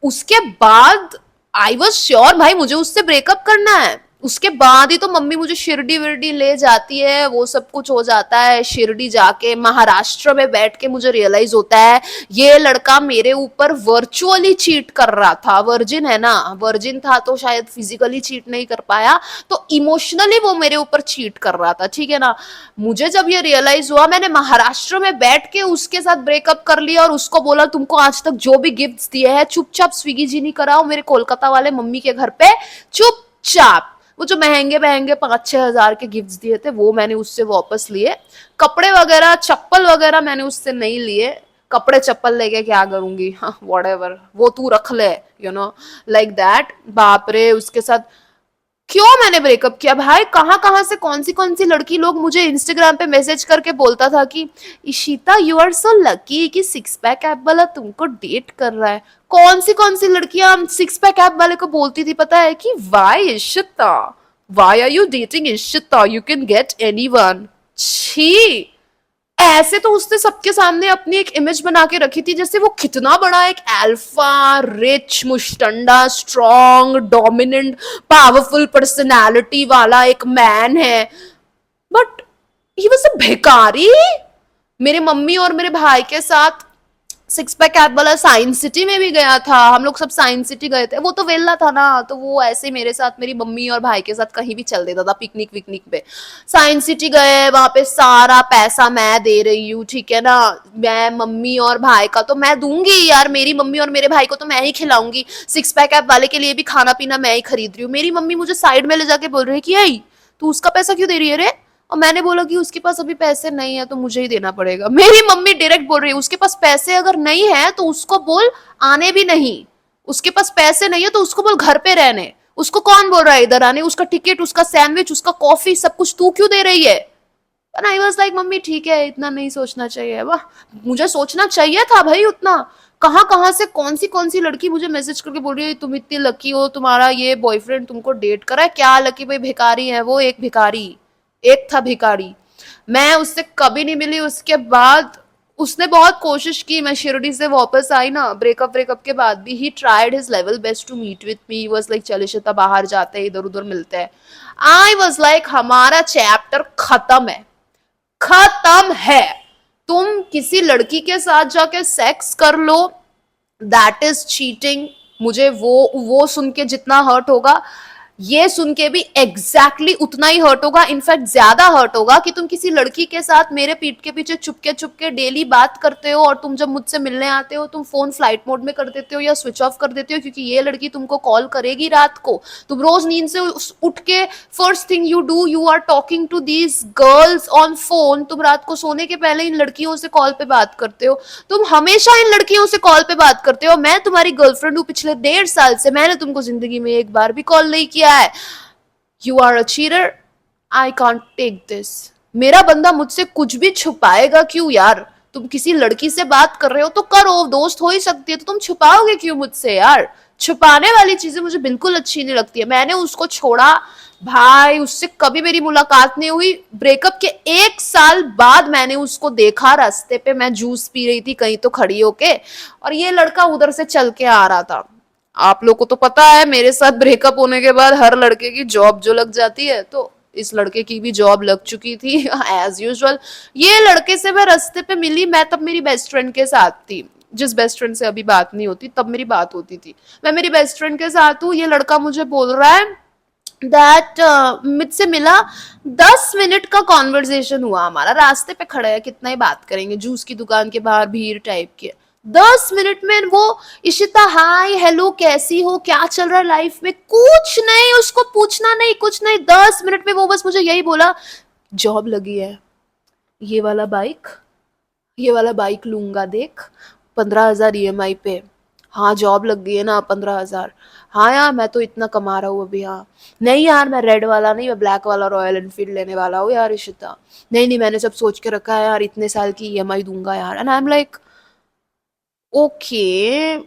उसके बाद आई वॉज श्योर भाई मुझे उससे ब्रेकअप करना है, उसके बाद ही तो मम्मी मुझे शिरडी विरडी ले जाती है, वो सब कुछ हो जाता है। शिरडी जाके महाराष्ट्र में बैठ के मुझे रियलाइज होता है ये लड़का मेरे ऊपर वर्चुअली चीट कर रहा था, वर्जिन है ना, वर्जिन था तो शायद फिजिकली चीट नहीं कर पाया, तो इमोशनली वो मेरे ऊपर चीट कर रहा था, ठीक है ना। मुझे जब ये रियलाइज हुआ मैंने महाराष्ट्र में बैठ के उसके साथ ब्रेकअप कर लिया और उसको बोला तुमको आज तक जो भी गिफ्ट्स दिए हैं चुपचाप स्विगी जी नहीं कराओ मेरे कोलकाता वाले मम्मी के घर पे, चुपचाप। वो जो महंगे महंगे 5-6 हजार के गिफ्ट्स दिए थे वो मैंने उससे वापस लिए, कपड़े वगैरह चप्पल वगैरह मैंने उससे नहीं लिए, कपड़े चप्पल लेके क्या करूंगी, हाँ व्हाटएवर, वो तू रख ले, यू नो लाइक दैट। बाप रे, उसके साथ क्यों मैंने ब्रेकअप किया भाई, कहाँ कहाँ से कौन सी लड़की लोग मुझे इंस्टाग्राम पे मैसेज करके बोलता था कि Ishita you are so lucky कि सिक्स पैक ऐप वाला तुमको डेट कर रहा है। कौन सी लड़कियां सिक्स पैक ऐप वाले को बोलती थी पता है कि why Ishita, why are you dating Ishita, you can get anyone. छी, ऐसे तो उसने सबके सामने अपनी एक इमेज बना के रखी थी जैसे वो कितना बड़ा एक अल्फा रिच मुस्टंडा स्ट्रॉन्ग डोमिनेंट पावरफुल पर्सनालिटी वाला एक मैन है, बट ही वॉज अ भिखारी। मेरे मम्मी और मेरे भाई के साथ सिक्स पैक ऐप वाला साइंस सिटी में भी गया था, हम लोग सब साइंस सिटी गए थे, वो तो वेला था ना, तो वो ऐसे मेरे साथ मेरी मम्मी और भाई के साथ कहीं भी चल देता था पिकनिक विकनिक पे। साइंस सिटी गए, वहां पे सारा पैसा मैं दे रही हूँ, ठीक है ना, मैं मम्मी और भाई का तो मैं दूंगी यार, मेरी मम्मी और मेरे भाई को तो मैं ही खिलाऊंगी, सिक्स पैक ऐप वाले के लिए भी खाना पीना मैं ही खरीद रही हूँ। मेरी मम्मी मुझे साइड में ले जाके बोल रही है कि आई तू उसका पैसा क्यों दे रही है रे, और मैंने बोला कि उसके पास अभी पैसे नहीं है तो मुझे ही देना पड़ेगा। मेरी मम्मी डायरेक्ट बोल रही है उसके पास पैसे अगर नहीं है तो उसको बोल आने भी नहीं, उसके पास पैसे नहीं है तो उसको बोल घर पे रहने, उसको कौन बोल रहा है इधर आने, उसका टिकट उसका सैंडविच उसका कॉफी सब कुछ तू क्यों दे रही है। And I was like mummy ठीक है इतना नहीं सोचना चाहिए, वाह मुझे सोचना चाहिए था भाई उतना। कहाँ कहाँ से कौन सी लड़की मुझे मैसेज करके बोल रही है तुम इतनी लकी हो तुम्हारा ये बॉयफ्रेंड तुमको डेट करा है, क्या लकी भाई, भिखारी है वो, एक भिखारी, एक था भिखारी। मैं उससे कभी नहीं मिली उसके बाद, उसने बहुत कोशिश की, मैं शिरडी से वापस आई ना ब्रेकअप ब्रेकअप के बाद भी, he tried his level best to meet with me, was like चल इशिता बाहर जाते हैं इधर उधर मिलते हैं। आई वाज लाइक हमारा चैप्टर खत्म है, खत्म है, तुम किसी लड़की के साथ जाके सेक्स कर लो दैट इज चीटिंग। मुझे वो सुन के जितना हर्ट होगा ये सुन के भी एग्जैक्टली उतना ही हर्ट होगा, इनफैक्ट ज्यादा हर्ट होगा कि तुम किसी लड़की के साथ मेरे पीठ के पीछे चुपके चुपके डेली बात करते हो और तुम जब मुझसे मिलने आते हो तुम फोन फ्लाइट मोड में कर देते हो या स्विच ऑफ कर देते हो क्योंकि ये लड़की तुमको कॉल करेगी रात को, तुम रोज नींद से उठ के first thing you do you are talking to these girls on phone, तुम रात को सोने के पहले इन लड़कियों से कॉल पे बात करते हो, तुम हमेशा इन लड़कियों से कॉल पे बात करते हो, मैं तुम्हारी गर्लफ्रेंड हूँ पिछले 1.5 साल से, मैंने तुमको जिंदगी में एक बार भी कॉल नहीं किया है, you are a cheater, I can't take this. मेरा बंदा मुझसे कुछ भी छुपाएगा क्यों यार, तुम किसी लड़की से बात कर रहे हो तो करो, दोस्त हो ही सकती है, तो तुम छुपाओगे क्यों मुझसे यार, छुपाने वाली चीजें मुझे बिल्कुल अच्छी नहीं लगती है। मैंने उसको छोड़ा भाई, उससे कभी मेरी मुलाकात नहीं हुई, ब्रेकअप के 1 साल बाद मैंने उसको देखा रास्ते पे, मैं जूस पी रही थी कहीं तो खड़ी होके और ये लड़का उधर से चल के आ रहा था। आप लोग को तो पता है मेरे साथ ब्रेकअप होने के बाद हर लड़के की जॉब जो लग जाती है, तो इस लड़के की भी जॉब लग चुकी थी एज यूजुअल। ये लड़के से मैं रास्ते पे मिली, मैं तब मेरी बेस्ट फ्रेंड के साथ थी, जिस बेस्ट फ्रेंड से अभी बात नहीं होती तब मेरी बात होती थी, मैं मेरी बेस्ट फ्रेंड के साथ हूँ, ये लड़का मुझे बोल रहा है दैट मुझसे मिला, 10 मिनट का कॉन्वर्जेशन हुआ हमारा, रास्ते पे खड़े हैं कितना ही बात करेंगे, जूस की दुकान के बाहर भीड़ टाइप की, 10 मिनट में वो इशिता हाय हेलो कैसी हो क्या चल रहा है लाइफ में, कुछ नहीं उसको पूछना नहीं कुछ नहीं, 10 मिनट में वो बस मुझे यही बोला जॉब लगी है, ये वाला बाइक, ये वाला बाइक लूंगा देख, 15,000 ईएमआई पे, हाँ जॉब लग गई है ना 15,000, हाँ यार मैं तो इतना कमा रहा हूँ अभी, हाँ नहीं यार मैं रेड वाला नहीं मैं ब्लैक वाला रॉयल एनफील्ड लेने वाला हूँ यार इशिता, नहीं नहीं मैंने सब सोच के रखा है यार इतने साल की ईएमआई दूंगा यार, and I am like okay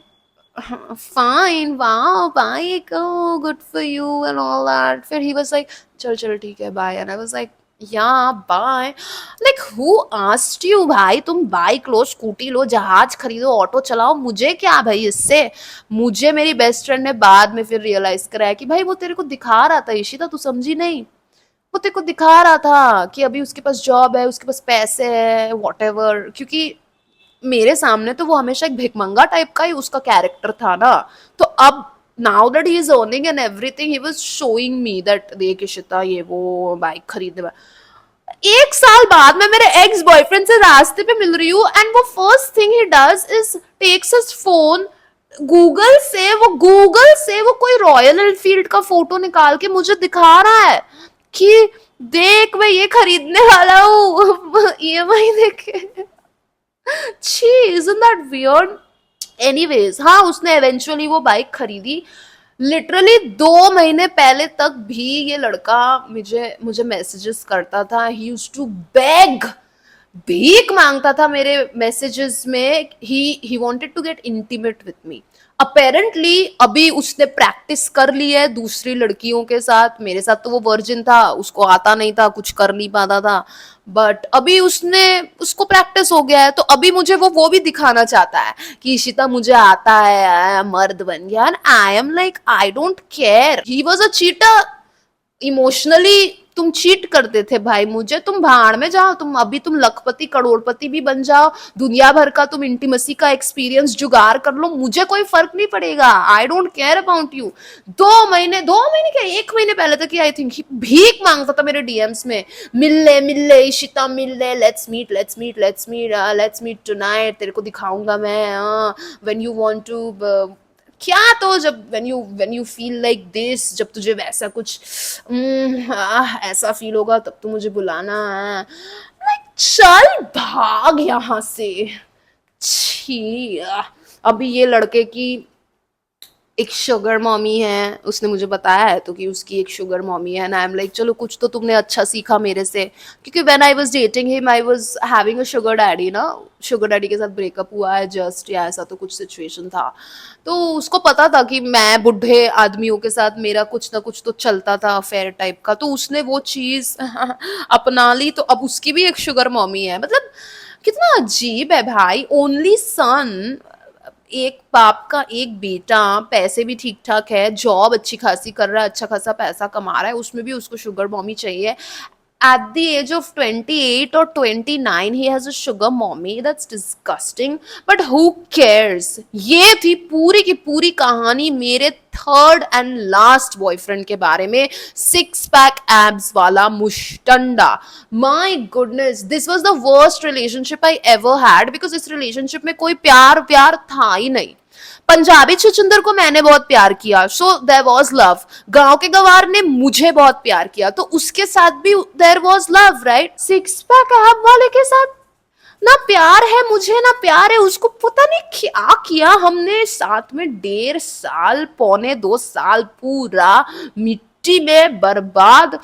fine wow bike oh good for you and all that, फिर ही वाज लाइक चल चल ठीक है bye, and I was like yeah bye, like who asked you भाई, तुम बाइक लो scooty लो जहाज खरीदो auto चलाओ, मुझे क्या भाई इससे। मुझे मेरी बेस्ट फ्रेंड ने बाद में फिर रियलाइज कराया कि भाई वो तेरे को दिखा रहा था इशिता, तू समझी नहीं, वो तेरे को दिखा रहा था कि अभी उसके पास जॉब है उसके पास पैसे है वॉटेवर, क्योंकि मेरे सामने तो वो हमेशा एक भिखमंगा टाइप का ही उसका कैरेक्टर था ना, तो अब now that he is earning and everything he was showing me that देख इशिता ये वो बाइक खरीदने में। 1 साल बाद मैं मेरे एक्स बॉयफ्रेंड से रास्ते पे मिल रही हूँ एंड वो first thing he does is takes his phone, Google से वो कोई रॉयल एनफील्ड का फोटो निकाल के मुझे दिखा रहा है कि देख मैं ये खरीदने वाला हूँ ईएमआई देखे, छी isn't that weird? एनीवेज हाँ उसने एवेंचुअली वो बाइक खरीदी, लिटरली 2 महीने पहले तक भी ये लड़का मुझे मैसेजेस करता था, ही यूज्ड टू बेग भीख मांगता था मेरे मैसेजेस में, he wanted to get intimate with me. Apparently अभी उसने प्रैक्टिस कर ली है दूसरी लड़कियों के साथ, मेरे साथ तो वो वर्जिन था, उसको आता नहीं था, कुछ कर नहीं पाता था, बट अभी उसको प्रैक्टिस हो गया है, तो अभी मुझे वो भी दिखाना चाहता है कि इशिता मुझे आता है, मर्द बन गया। आई am like I don't care, he was a cheater emotionally. तुम चीट करते थे भाई मुझे, तुम भाड़ में जाओ, तुम अभी तुम लखपति करोड़पति भी बन जाओ, दुनिया भर का तुम इंटीमेसी का एक्सपीरियंस जुगाड़ कर लो, मुझे कोई फर्क नहीं पड़ेगा। I don't care about you. 2 महीने क्या 1 महीने पहले तक आई थिंक भीख मांगता था मेरे डीएम्स में, मिल ले इशिता, मिल ले, लेट्स मीट टुनाइट, तेरे को दिखाऊंगा मैं, व्हेन यू वांट टू, क्या तो जब when you feel like this, जब तुझे वैसा कुछ ऐसा फील होगा तब तो मुझे बुलाना है। लाइक चल भाग यहाँ से, छी। अभी ये लड़के की एक शुगर मॉमी है, उसने मुझे बताया है तो कि उसकी एक शुगर मॉमी है, एंड आई एम लाइक चलो कुछ तो तुमने अच्छा सीखा मेरे से, क्योंकि when I was dating him I was having a sugar daddy ना, शुगर डैडी के साथ ब्रेकअप हुआ है जस्ट, या ऐसा तो कुछ सिचुएशन था, तो उसको पता था कि मैं बुढ़े आदमियों के साथ मेरा कुछ ना कुछ तो चलता था अफेयर टाइप का, तो उसने वो चीज अपना ली, तो अब उसकी भी एक शुगर मॉमी है। मतलब कितना अजीब है भाई, ओनली सन, एक बाप का एक बेटा, पैसे भी ठीक ठाक है, जॉब अच्छी खासी कर रहा है, अच्छा खासा पैसा कमा रहा है, उसमें भी उसको शुगर मॉमी चाहिए। At the age of 28 or 29 he has a sugar mommy, that's disgusting, but who cares। ये थी पूरी की पूरी कहानी मेरे थर्ड एंड लास्ट बॉयफ्रेंड के बारे में, 6 पैक एब्स वाला मुश्तंडा। My goodness, this was the worst relationship I ever had, because इस रिलेशनशिप में कोई प्यार प्यार था ही नहीं। पंजाबी छुछुंदर को मैंने बहुत प्यार किया, सो देयर वाज लव। गांव के गवार ने मुझे बहुत प्यार किया, तो उसके साथ भी there was love, right. 6 pack ab वाले के साथ ना प्यार है मुझे, ना प्यार है उसको, पता नहीं क्या किया हमने साथ में, 1.5 साल, 1.25 साल पूरा मिट्टी में बर्बाद।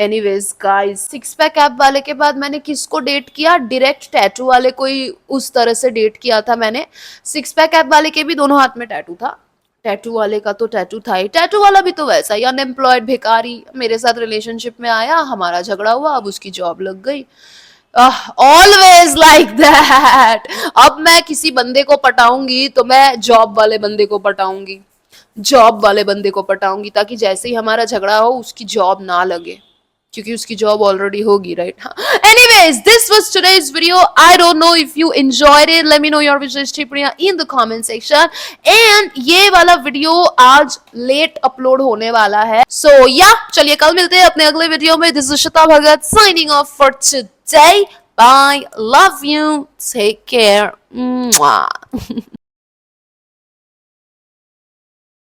एनीवेज गाइस, 6 पैक ऐप वाले के बाद मैंने किसको डेट किया, डायरेक्ट टैटू वाले को ही उस तरह से डेट किया था मैंने। 6 पैक ऐप वाले के भी दोनों हाथ में टैटू था, टैटू वाले का तो टैटू था ही, टैटू वाला भी तो वैसा ही अनएम्प्लॉयड भिखारी, मेरे साथ रिलेशनशिप में आया, हमारा झगड़ा हुआ, अब उसकी जॉब लग गई। Always like that. अब मैं किसी बंदे को पटाऊंगी तो मैं जॉब वाले बंदे को पटाऊंगी, जॉब वाले बंदे को पटाऊंगी, ताकि जैसे ही हमारा झगड़ा हो उसकी जॉब ना लगे, क्योंकि उसकी जॉब ऑलरेडी होगी, right. Anyways, this was today's video. I don't know if you enjoyed it, let me know your विशेष टिप्पणियां in the comment section. And ये वाला वीडियो आज लेट अपलोड होने वाला है, सो या चलिए कल मिलते हैं अपने अगले वीडियो में। This is Shweta Bhagat signing off for today. Bye, love you, take care.